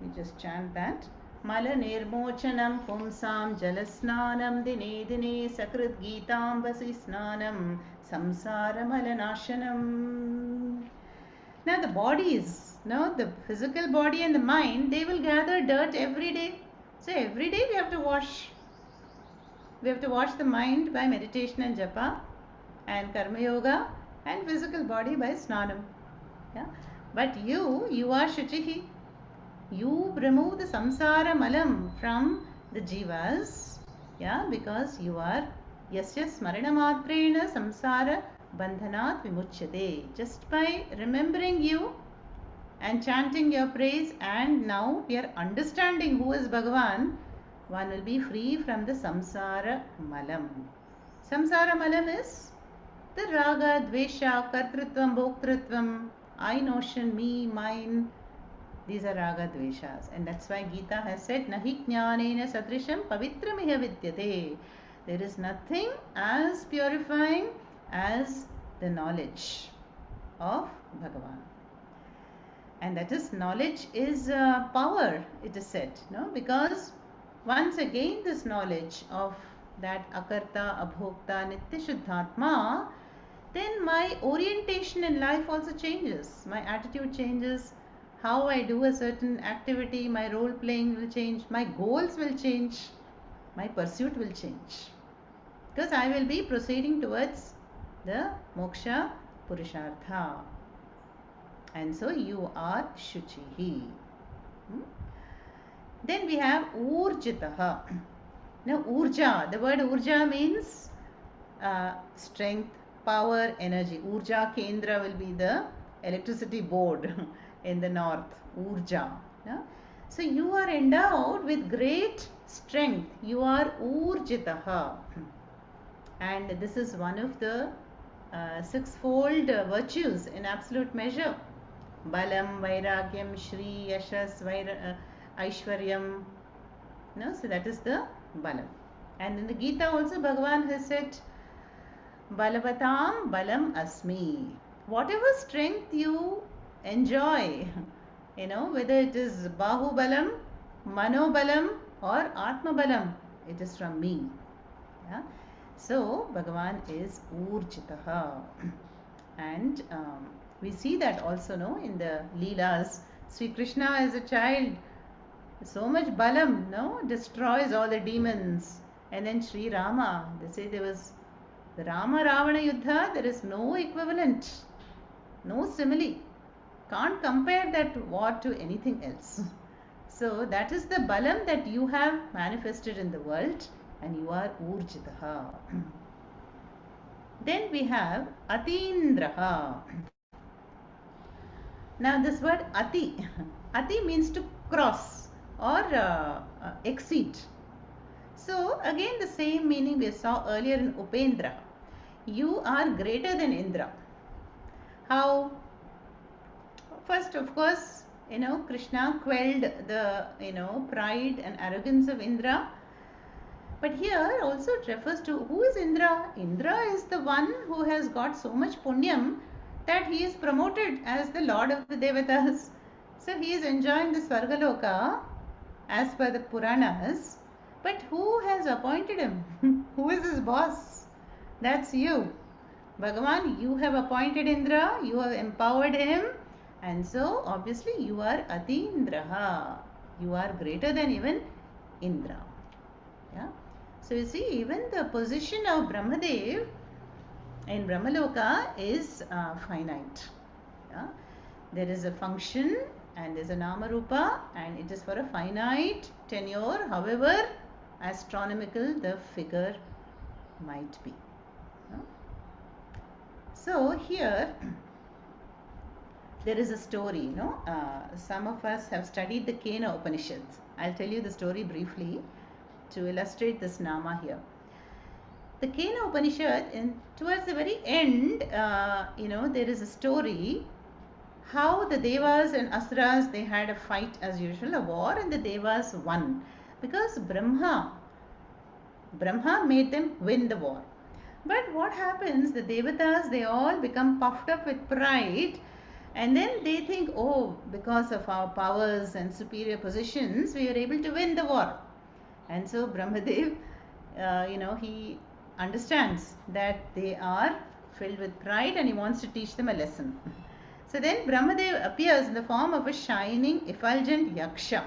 We just chant that. Mala Nirmochanam Pumsam Jalasnanam Dine Dine Sakrit Geetam Vasi Snanam Samsara Mala Nashanam. Now the bodies, the physical body and the mind, they will gather dirt every day. So every day we have to wash. We have to wash the mind by meditation and japa, and karma yoga, and physical body by snanam. Yeah? But you are Shuchihi. You remove the samsara malam from the jivas, yeah, because you are yasya smarana matrena samsara bandhanat vimuchyate. Just by remembering you and chanting your praise, and now we are understanding who is Bhagavan, one will be free from the samsara malam. Samsara malam is the raga, dvesha, kartrutvam, bhoktritvam, I notion, me, mine. These are raga dveshas, and that's why Gita has said nahi jnanena sadrisham pavitramiha vidyate. There is nothing as purifying as the knowledge of Bhagavan. And that is, knowledge is power, it is said, because once again this knowledge of that akarta, abhokta, nitya shuddhatma, then my orientation in life also changes. My attitude changes. How I do a certain activity, my role playing will change. My goals will change. My pursuit will change. Because I will be proceeding towards the moksha purushartha. And so you are Shuchihi. Then we have Urjitaha. Now Urja, the word Urja means strength, power, energy. Urja Kendra will be the electricity board in the north. Urja. Yeah? So you are endowed with great strength. You are Urjitaha. And this is one of the sixfold virtues in absolute measure. Balam, Vairagyam, Shri, Yashas, Aishwaryam. So that is the Balam. And in the Gita also Bhagavan has said, Balavatam Balam Asmi. Whatever strength you enjoy, whether it is Bahu Balam, Mano Balam, or Atma Balam, it is from me. Yeah? So Bhagavan is Urjitaha. And we see that also in the Leelas. Sri Krishna as a child, so much balam, destroys all the demons. And then Sri Rama, they say there was the Rama Ravana Yuddha, there is no equivalent, no simile. Can't compare that war to anything else. So that is the balam that you have manifested in the world, and you are Urjitaha. Then we have Atindraha. Now this word Ati, Ati means to cross or exceed. So again the same meaning we saw earlier in Upendra. You are greater than Indra. How? first, of course, Krishna quelled the, pride and arrogance of Indra. But here also it refers to who is Indra? Indra is the one who has got so much punyam that he is promoted as the lord of the Devatas. So he is enjoying the Svargaloka as per the Puranas. But who has appointed him? Who is his boss? That's you. Bhagavan, you have appointed Indra, you have empowered him, and so obviously you are Atindraha. You are greater than even Indra. Yeah. So you see, even the position of Brahmadev in Brahmaloka is finite. Yeah. There is a function and there is a Namarupa, and it is for a finite tenure, however astronomical the figure might be. Yeah. So here there is a story, some of us have studied the Kena Upanishads. I'll tell you the story briefly to illustrate this Nama here. The Kena Upanishad, towards the very end, there is a story how the Devas and Asuras, they had a fight as usual, a war, and the Devas won because Brahma made them win the war. But what happens, the Devatas, they all become puffed up with pride, and then they think, oh, because of our powers and superior positions, we are able to win the war. And so Brahmadev, he understands that they are filled with pride and he wants to teach them a lesson. So then Brahmadev appears in the form of a shining, effulgent yaksha,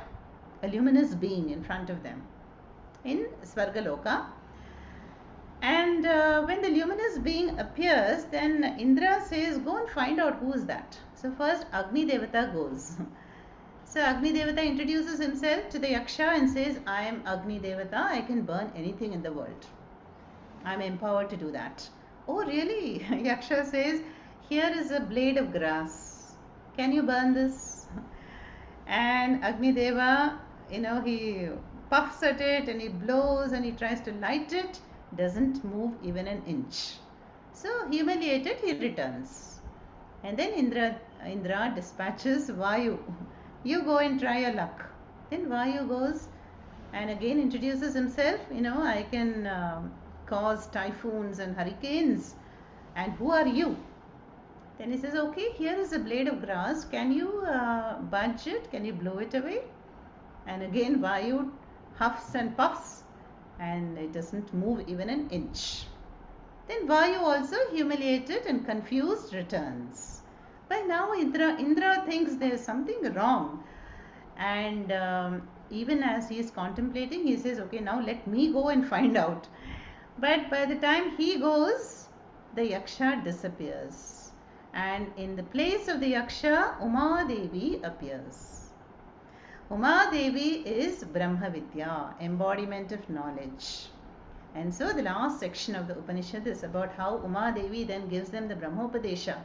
a luminous being in front of them in Svargaloka. And when the luminous being appears, then Indra says, go and find out who is that. So first Agni Devata goes. So Agni Devata introduces himself to the Yaksha and says, I am Agni Devata, I can burn anything in the world. I am empowered to do that. Oh really? Yaksha says, here is a blade of grass. Can you burn this? And Agni Deva, he puffs at it and he blows and he tries to light it. Doesn't move even an inch. So humiliated, he returns. And then Indra dispatches Vayu. You go and try your luck. Then Vayu goes and again introduces himself. I can cause typhoons and hurricanes. And who are you? Then he says, okay, here is a blade of grass. Can you budge it? Can you blow it away? And again Vayu huffs and puffs and it doesn't move even an inch. Then Vayu, also humiliated and confused, returns. By now Indra thinks there is something wrong, and even as he is contemplating, he says, okay, now let me go and find out. But by the time he goes, the Yaksha disappears, and in the place of the Yaksha, Uma Devi appears. Uma Devi is Brahma Vidya, embodiment of knowledge. And so the last section of the Upanishad is about how Uma Devi then gives them the Brahmopadesha,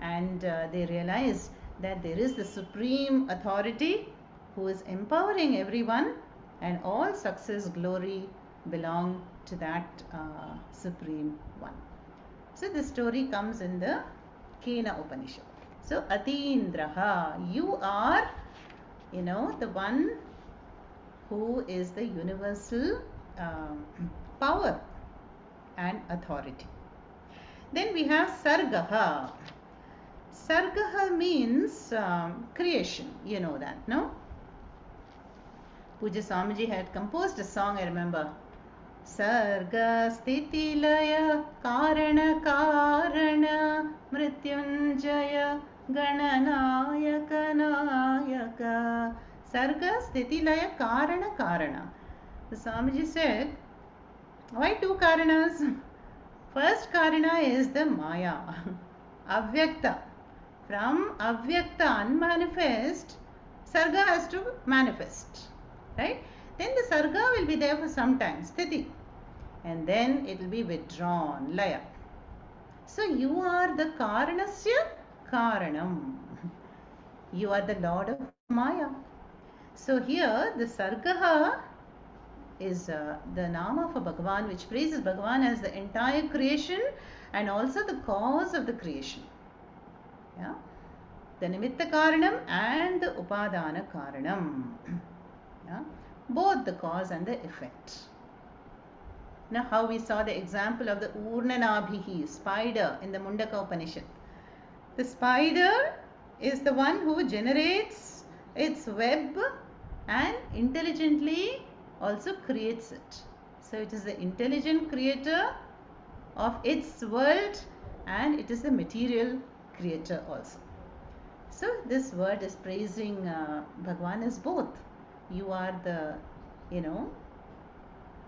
and they realize that there is the supreme authority who is empowering everyone, and all success, glory belong to that supreme one. So the story comes in the Kena Upanishad. So Atindraha, you are, the one who is the universal power and authority. Then we have Sargaha. Sargaha means creation. You know that, no? Puja Swamiji had composed a song, I remember. Sarga Sthiti Laya Karana Karana Mrityunjaya Gananayaka Nayaka. Sarga Sthiti Laya Karana Karana. The Swamiji said, why two Karanas? First Karana is the Maya, Avyakta. From Avyakta, unmanifest, Sarga has to manifest. Right? Then the Sarga will be there for some time, Sthiti. And then it will be withdrawn, Laya. So you are the Karanasya Karanam. You are the Lord of Maya. So here the Sargaha is the Nama for Bhagavan, which praises Bhagavan as the entire creation and also the cause of the creation. Yeah. the Nimitta Karanam and the Upadana Karanam. Yeah? Both the cause and the effect. Now, how we saw the example of the Urnanabhihi, spider in the Mundaka Upanishad. The spider is the one who generates its web and intelligently also creates it. So, it is the intelligent creator of its world and it is the material creator also. So, this word is praising Bhagwan as both. You are the,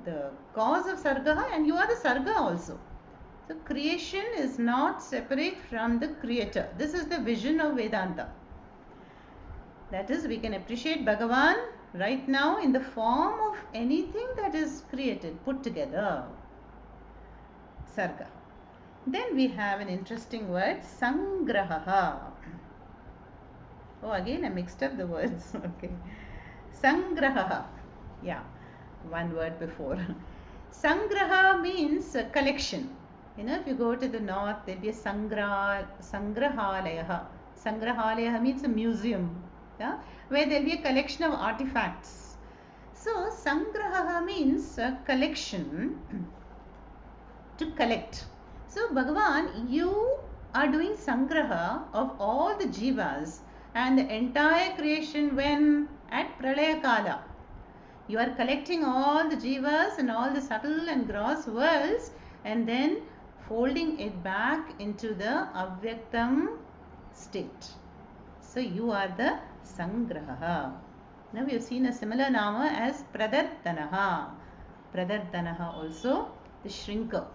the cause of Sarga and you are the Sarga also. So creation is not separate from the creator. This is the vision of Vedanta. That is, we can appreciate Bhagavan right now in the form of anything that is created, put together. Sarga. Then we have an interesting word, Sangraha. Oh, again I mixed up the words. Okay. Sangraha. Yeah, one word before. Sangraha means collection. If you go to the north, there will be a Sangrahalaya. Sangrahalaya means a museum, yeah, where there will be a collection of artifacts. So, Sangraha means a collection, to collect. So, Bhagavan, you are doing Sangraha of all the jivas and the entire creation when at Pralaya Kala. You are collecting all the jivas and all the subtle and gross worlds and then folding it back into the avyaktam state. So you are the Sangraha. Now we have seen a similar nama as Pradartanaha. Pradartanaha also the shrinker.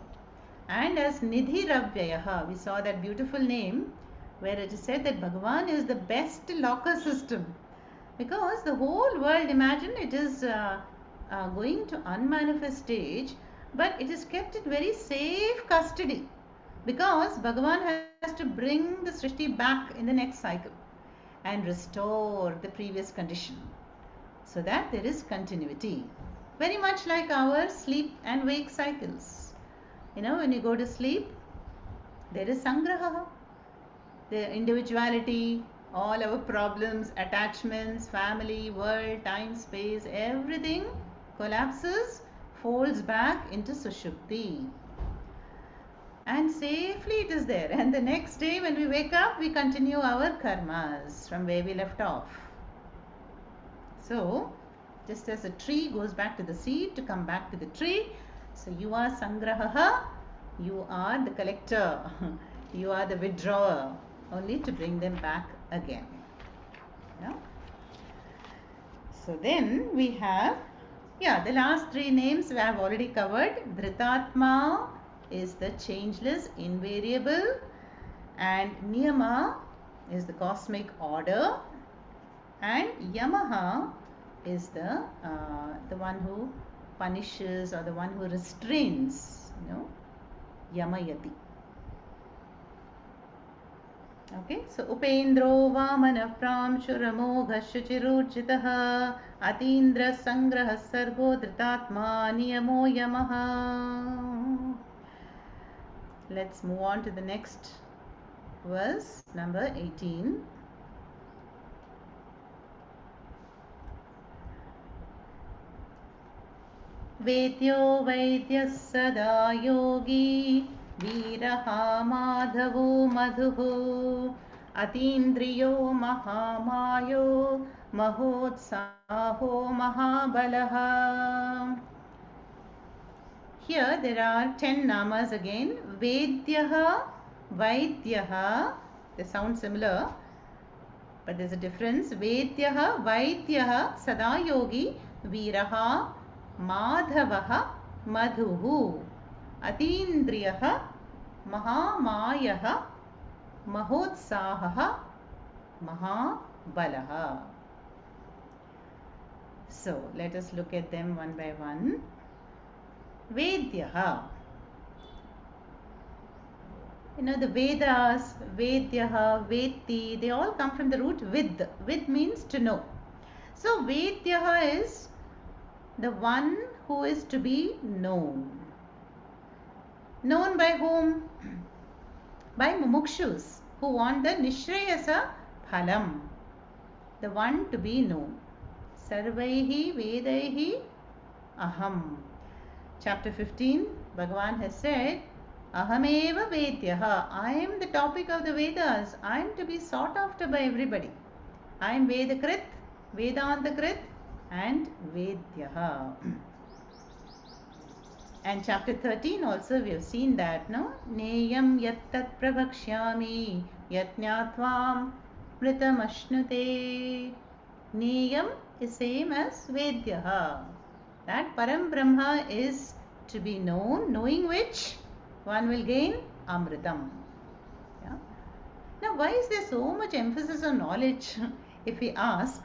And as Nidhi Ravyayaha, we saw that beautiful name where it is said that Bhagavan is the best locker system. Because the whole world, imagine it is going to unmanifest stage, but it is kept in very safe custody because Bhagavan has to bring the Srishti back in the next cycle and restore the previous condition so that there is continuity. Very much like our sleep and wake cycles. When you go to sleep, there is Sangraha, the individuality, all our problems, attachments, family, world, time, space, everything collapses, folds back into Sushupti. And safely it is there. And the next day when we wake up, we continue our karmas from where we left off. So, just as a tree goes back to the seed to come back to the tree, so you are Sangraha, you are the collector, you are the withdrawer, only to bring them back again. Yeah. So then we have, the last three names we have already covered. Dhritatma is the changeless, invariable, and Niyama is the cosmic order, and Yamaha is the one who punishes or the one who restrains, Yamayati. Okay, so Upendro Vamana Pramshuramogha Shuchirujitaha Atindra Sangraha Sargo Dhritatma Niyamo Yamaha. Let's move on to the next verse, number 18. Vedyo Vaidyas Sada Yogi Viraha Madhavo Madhuho Atindriyo Mahamayo Mahotsaho Mahabalaha. Here there are 10 namas again. Vedyaha, Vaidyaha, they sound similar, but there's a difference. Vedyaha, Vaidyaha, Sadayogi, Viraha, Madhavaha, Madhuhu, Atindriyaha, Mahamayaha, Mahotsahaha, Mahabalaha. So let us look at them one by one. Vedyaha. The Vedas, Vedyaha, Veti, they all come from the root Vid. Vid means to know. So Vedyaha is the one who is to be known. Known by whom? By mumukshus who want the Nishrayasa phalam, the one to be known. Sarvaihi Vedaihi Aham. Chapter 15, Bhagavan has said, Ahameva Vedyaha. I am the topic of the Vedas. I am to be sought after by everybody. I am Vedakrit, Vedantakrit, and Vedyaha. And chapter 13 also we have seen that, no? Neyam yattat prabhakshyami yatnyatvam mritam Neyam is same as Vedyaha. That Param Brahma is to be known, knowing which one will gain Amritam. Yeah? Now, why is there so much emphasis on knowledge? If we ask,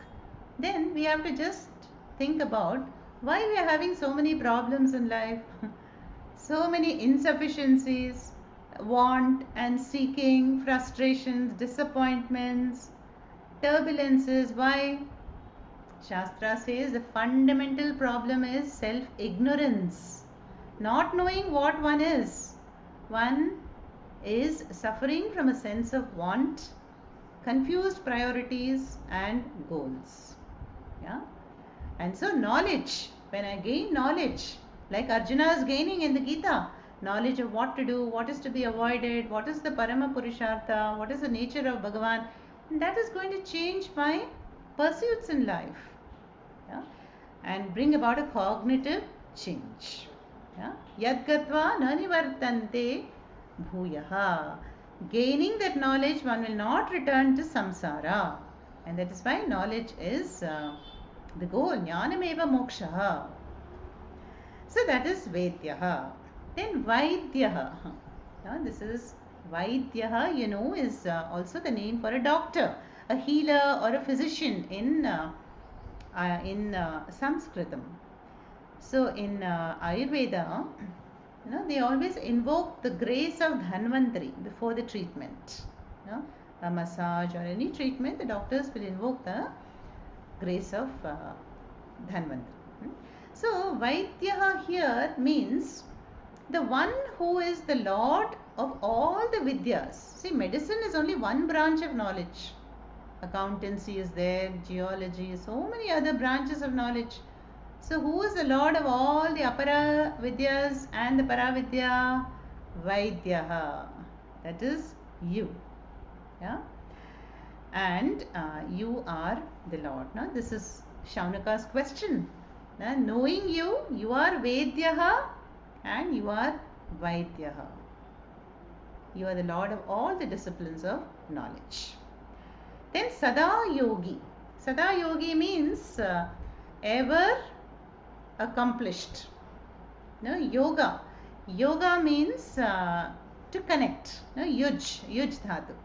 then we have to just think about why we are having so many problems in life, so many insufficiencies, want and seeking, frustrations, disappointments, turbulences. Why? Shastra says the fundamental problem is self-ignorance, not knowing what one is. One is suffering from a sense of want, confused priorities and goals. Yeah? And so knowledge, when I gain knowledge, like Arjuna is gaining in the Gita, knowledge of what to do, what is to be avoided, what is the Parama Purushartha, what is the nature of Bhagavan, that is going to change my pursuits in life. Yeah? And bring about a cognitive change. Yeah? Yadgatva nanivartante bhuyaha. Gaining that knowledge, one will not return to samsara. And that is why knowledge is the goal. Jnanameva mokshaha. So that is Vedyaha. Then Vaidyaha. This is Vaidyaha, is also the name for a doctor, a healer or a physician in Sanskritam. So in Ayurveda, they always invoke the grace of Dhanvantari before the treatment. A massage or any treatment, the doctors will invoke the grace of Dhanvantari. So Vaidyaha here means the one who is the Lord of all the Vidyas. See, medicine is only one branch of knowledge. Accountancy is there, geology, so many other branches of knowledge. So who is the Lord of all the Apara Vidyas and the Paravidya? Vaidyaha. That is you. Yeah? And you are the Lord. Now, this is Shaunaka's question. Now, knowing you, you are Vedyaha and you are Vaidyaha. You are the Lord of all the disciplines of knowledge. Then Sada Yogi. Sada Yogi means ever accomplished. Yoga. Yoga means to connect. Yuj dhatu.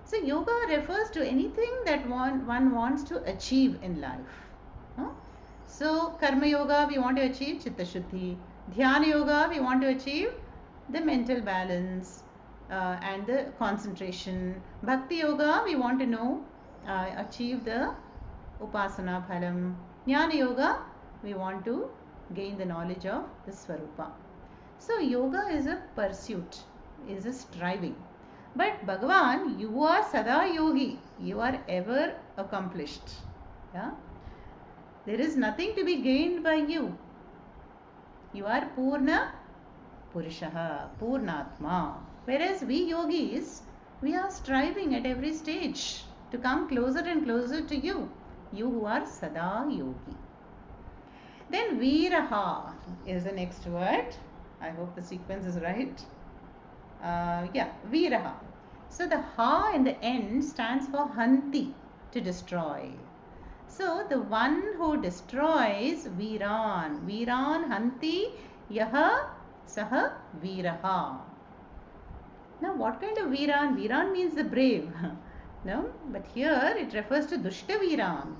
So yoga refers to anything that one wants to achieve in life. So Karma Yoga, we want to achieve Chitta Shuddhi. Dhyana Yoga, we want to achieve the mental balance and the concentration. Bhakti Yoga, we want to achieve the Upasana Phalam. Jnana Yoga, we want to gain the knowledge of the Swarupa. So yoga is a pursuit, is a striving. But Bhagavan, you are Sada Yogi. You are ever accomplished. Yeah? There is nothing to be gained by you. You are Purna Purushaha, Purnatma. Whereas we yogis, we are striving at every stage to come closer and closer to you. You who are Sada Yogi. Then Viraha is the next word. I hope the sequence is right. Viraha. So the Ha in the end stands for Hanti, to destroy. So the one who destroys, Viran. Viran Hanti Yaha Saha Viraha. Now what kind of Viran? Viran means the brave. No, but here it refers to Dushta Viran.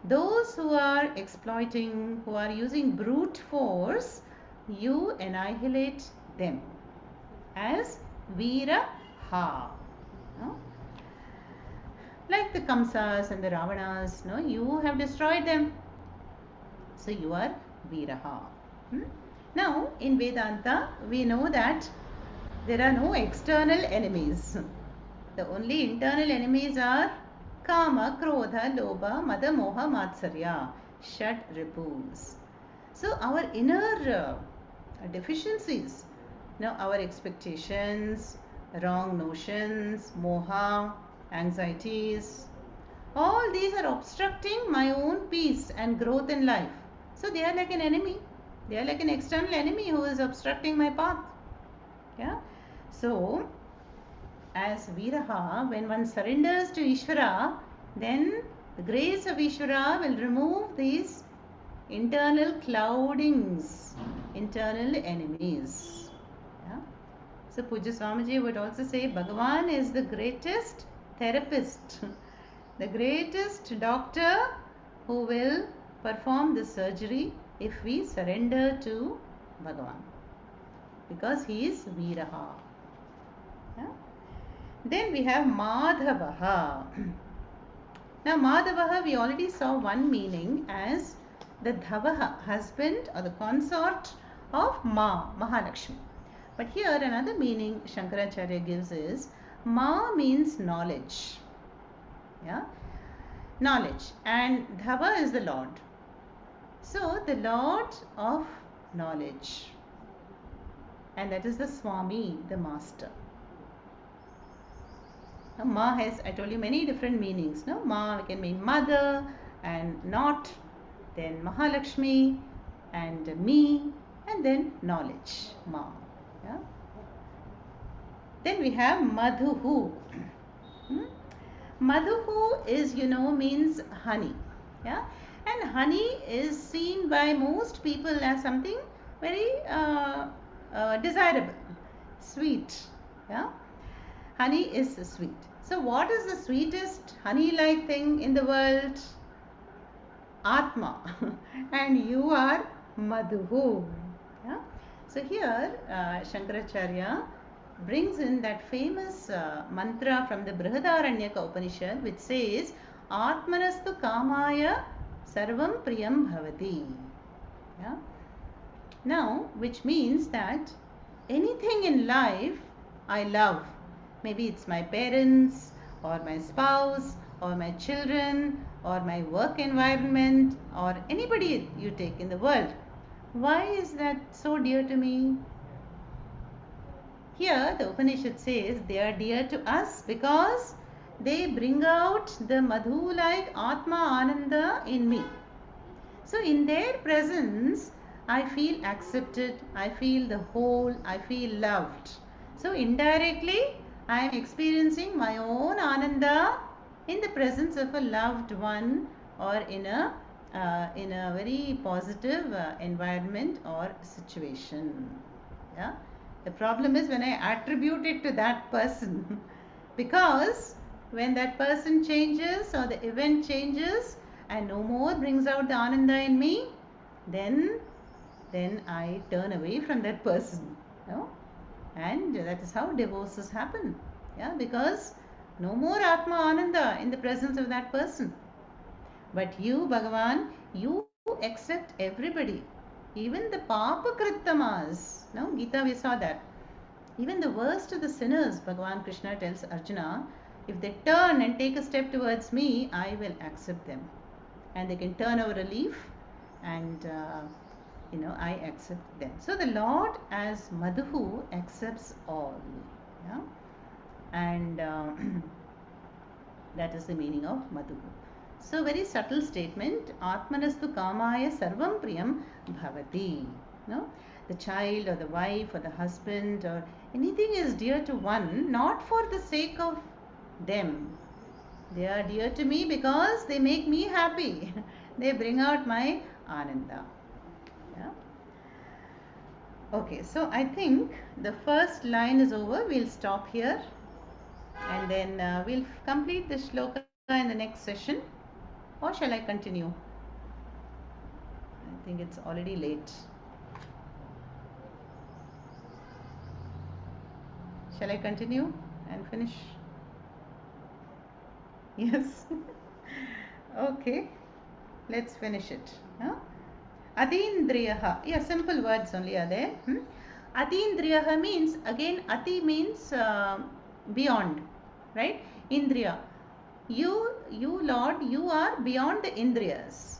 Those who are exploiting, who are using brute force, you annihilate them as Viraha. No? Like the Kamsas and the Ravanas, no, you have destroyed them. So you are Viraha. Now in Vedanta, we know that there are no external enemies. The only internal enemies are Kama, Krodha, Lobha, Mada, Moha, Matsarya. Shad Ripus. So our inner deficiencies, our expectations, wrong notions, moha, anxieties, all these are obstructing my own peace and growth in life. So they are like an enemy. They are like an external enemy who is obstructing my path. Yeah. So as Viraha, when one surrenders to Ishvara, then the grace of Ishvara will remove these internal cloudings, internal enemies. Yeah? So Puja Swamiji would also say Bhagavan is the greatest therapist, the greatest doctor who will perform the surgery if we surrender to Bhagavan, because he is Viraha. Yeah? Then we have Madhavaha. Now Madhavaha, we already saw one meaning as the Dhavaha, husband or the consort of Mahalakshmi. But here another meaning Shankaracharya gives is Ma means knowledge. Yeah? Knowledge. And Dhava is the Lord. So the Lord of knowledge. And that is the Swami, the master. Now, Ma has, I told you, many different meanings. No? Ma can mean mother and not, then Mahalakshmi and me, and then knowledge, Ma. Yeah? Then we have Madhuhu. Madhuhu is, means honey. Yeah? And honey is seen by most people as something very desirable, sweet. Yeah? Honey is sweet. So what is the sweetest honey-like thing in the world? Atma. And you are Madhuhu. Yeah? So here Shankaracharya brings in that famous mantra from the Brihadaranyaka Upanishad, which says Atmanastu Kamaya Sarvam Priyam Bhavati. Yeah? Now, which means that anything in life I love. Maybe it's my parents or my spouse or my children or my work environment or anybody you take in the world. Why is that so dear to me? Here the Upanishad says they are dear to us because they bring out the Madhu like Atma Ananda in me. So in their presence I feel accepted, I feel the whole, I feel loved. So indirectly I am experiencing my own Ananda in the presence of a loved one or in a very positive environment or situation. Yeah? The problem is when I attribute it to that person because when that person changes or the event changes and no more brings out the Ananda in me, then I turn away from that person. And that is how divorces happen. Yeah, because no more Atma Ananda in the presence of that person. But you, Bhagavan, you accept everybody. Even the Papa Krittamas. No, Gita we saw that. Even the worst of the sinners, Bhagavan Krishna tells Arjuna, if they turn and take a step towards me, I will accept them. And they can turn over a leaf and I accept them. So the Lord as Madhu accepts all. Yeah? And that is the meaning of Madhu. So very subtle statement, Atmanastu Kamaya Sarvam Priyam Bhavati. No? The child or the wife or the husband or anything is dear to one, not for the sake of them. They are dear to me because they make me happy. They bring out my Ananda. Yeah? Okay, so I think the first line is over. We'll stop here and then we'll complete the shloka in the next session. Or shall I continue? I think it's already late. Shall I continue and finish? Yes. Okay. Let's finish it. Atindriyaha. Yeah, simple words only are there. Atindriyaha means, again, Ati means beyond, right? Indriya. You Lord, you are beyond the Indriyas,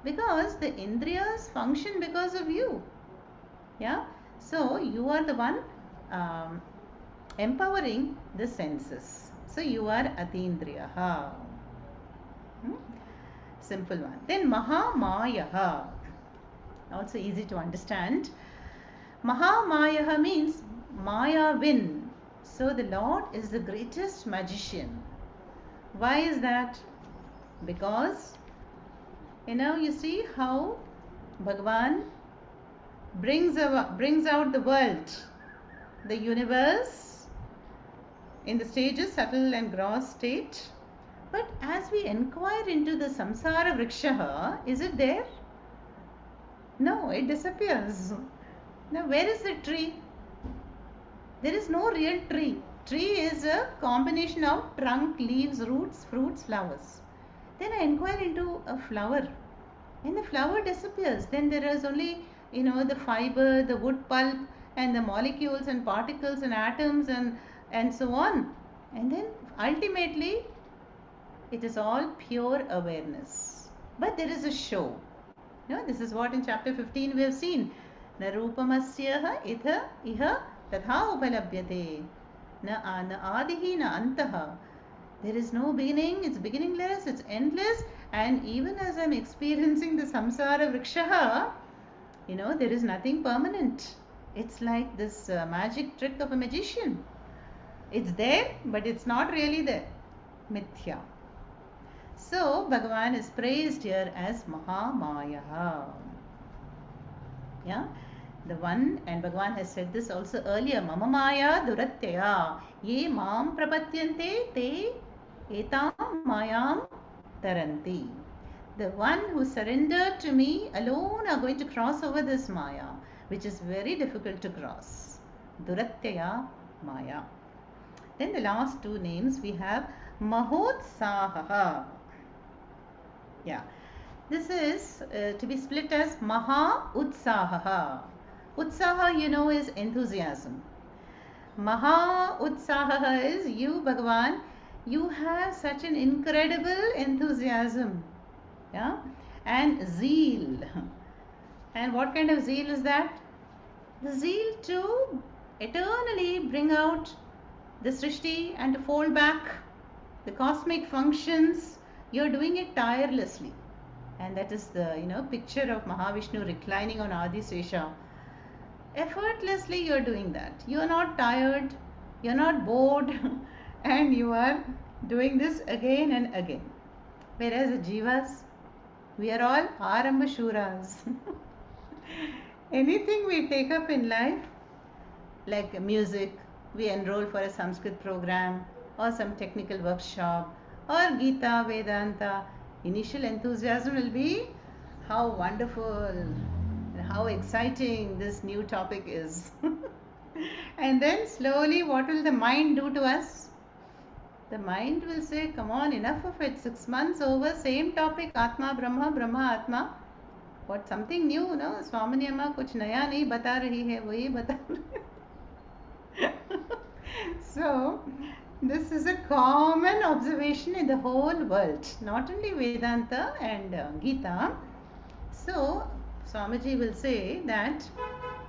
because the Indriyas function because of you. Yeah, so you are the one um, empowering the senses. So you are Atindriyaha. Simple one. Then Mahamayaha, also easy to understand. Mahamayaha means Mayavin. So the Lord is the greatest magician. Why is that? Because you see how Bhagavan brings out the world, the universe, in the stages subtle and gross state. But as we inquire into the samsara vriksha, is it there? No, it disappears. Now, where is the tree? There is no real tree. Tree is a combination of trunk, leaves, roots, fruits, flowers. Then I inquire into a flower, and the flower disappears. Then there is only, the fiber, the wood pulp, and the molecules and particles and atoms and so on. And then ultimately, it is all pure awareness. But there is a show. This is what in chapter 15 we have seen. Na rupamasyaha itha iha tatha upalabhyate. Na adihi na antaha. There is no beginning, it's beginningless, it's endless. And even as I'm experiencing the samsara vriksha, there is nothing permanent. It's like this magic trick of a magician. It's there, but it's not really there. Mithya. So, Bhagavan is praised here as Mahamayaha. Yeah, the one, and Bhagavan has said this also earlier, Mama Maya Duratyaya, Ye Mam Prapatyante Te Etam Mayam Taranti. The one who surrendered to me alone are going to cross over this Maya, which is very difficult to cross. Duratyaya Maya. Then the last two names we have Mahotsahaha. Yeah, this is to be split as Maha Utsahaha. Utsaha, is enthusiasm. Maha Utsahaha is you, Bhagavan. You have such an incredible enthusiasm. Yeah, and zeal. And what kind of zeal is that? The zeal to eternally bring out the Srishti and to fold back the cosmic functions. You're doing it tirelessly. And that is the picture of Mahavishnu reclining on Adi Sesha. Effortlessly you're doing that. You're not tired, you're not bored, and you are doing this again and again. Whereas the Jivas, we are all Aramba Shuras. Anything we take up in life, like music, we enroll for a Sanskrit program or some technical workshop or Gita, Vedanta, initial enthusiasm will be how wonderful and how exciting this new topic is. And then slowly what will the mind do to us? The mind will say, come on, enough of it. 6 months over, same topic, Atma, Brahma, Brahma, Atma. What, something new, no? Swamini Amma kuch naya nahi bata rahi hai, wahi bata rahi. So, this is a common observation in the whole world, not only Vedanta and Gita. So, Swamiji will say that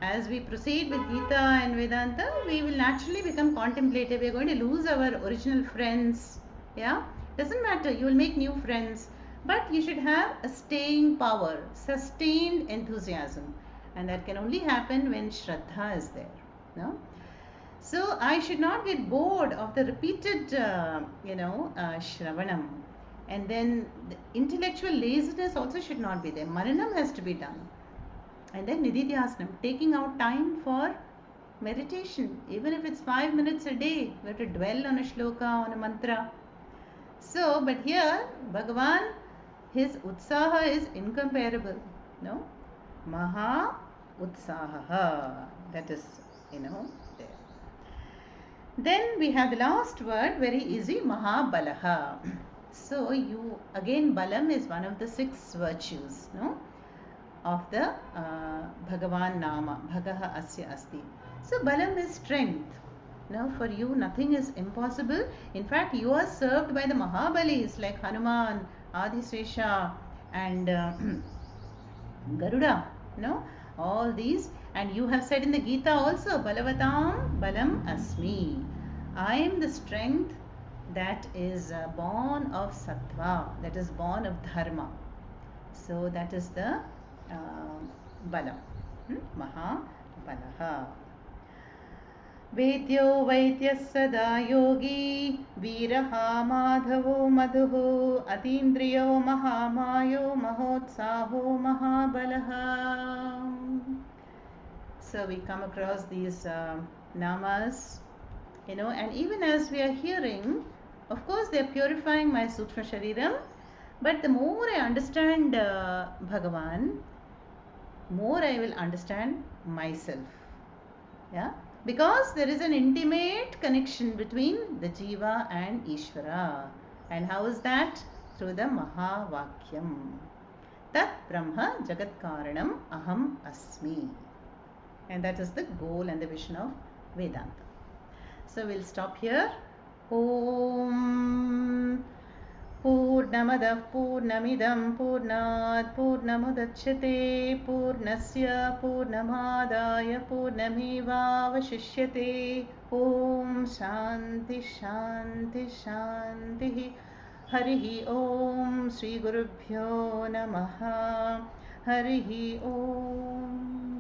as we proceed with Gita and Vedanta, we will naturally become contemplative. We are going to lose our original friends. Yeah, doesn't matter. You will make new friends, but you should have a staying power, sustained enthusiasm, and that can only happen when Shraddha is there. No. So I should not get bored of the repeated, Shravanam. And then the intellectual laziness also should not be there. Maranam has to be done. And then Nididhyasnam, taking out time for meditation. Even if it's 5 minutes a day, we have to dwell on a shloka, on a mantra. So, but here, Bhagavan, his utsaha is incomparable. No? Maha utsaha. That is, there. Then we have the last word, very easy, Mahabalaha. So you, again, Balam is one of the 6 virtues, no? Of the Bhagavan Nama, Bhagaha Asya Asti. So Balam is strength. Now, for you, nothing is impossible. In fact, you are served by the Mahabalis like Hanuman, Adisesha, and Garuda. No, all these, and you have said in the Gita also, Balavatam Balam Asmi. I am the strength that is born of sattva, that is born of dharma. So that is the balam. Mahabalaha. वेद्यो वैद्यः सदा योगी वीरः माधवो मधुः अतीन्द्रियो महामायो महोत्साहो महाबलः. So we come across these namas, and even as we are hearing, of course they are purifying my Sukshma Shariram, but the more I understand Bhagavan, more I will understand myself. Yeah, because there is an intimate connection between the Jiva and Ishvara. And how is that? Through the Mahavakyam. Tat Brahma Jagat Karanam Aham Asmi. And that is the goal and the vision of Vedanta. So we'll stop here. Om Purnamadah Purnamidam Purnat Purnamudachyate Purnasya Purnamadaya Purnamevavashishyate. Om Shanti Shanti Shanti. Harihi Om Sri Gurubhyo Namaha. Harihi Om.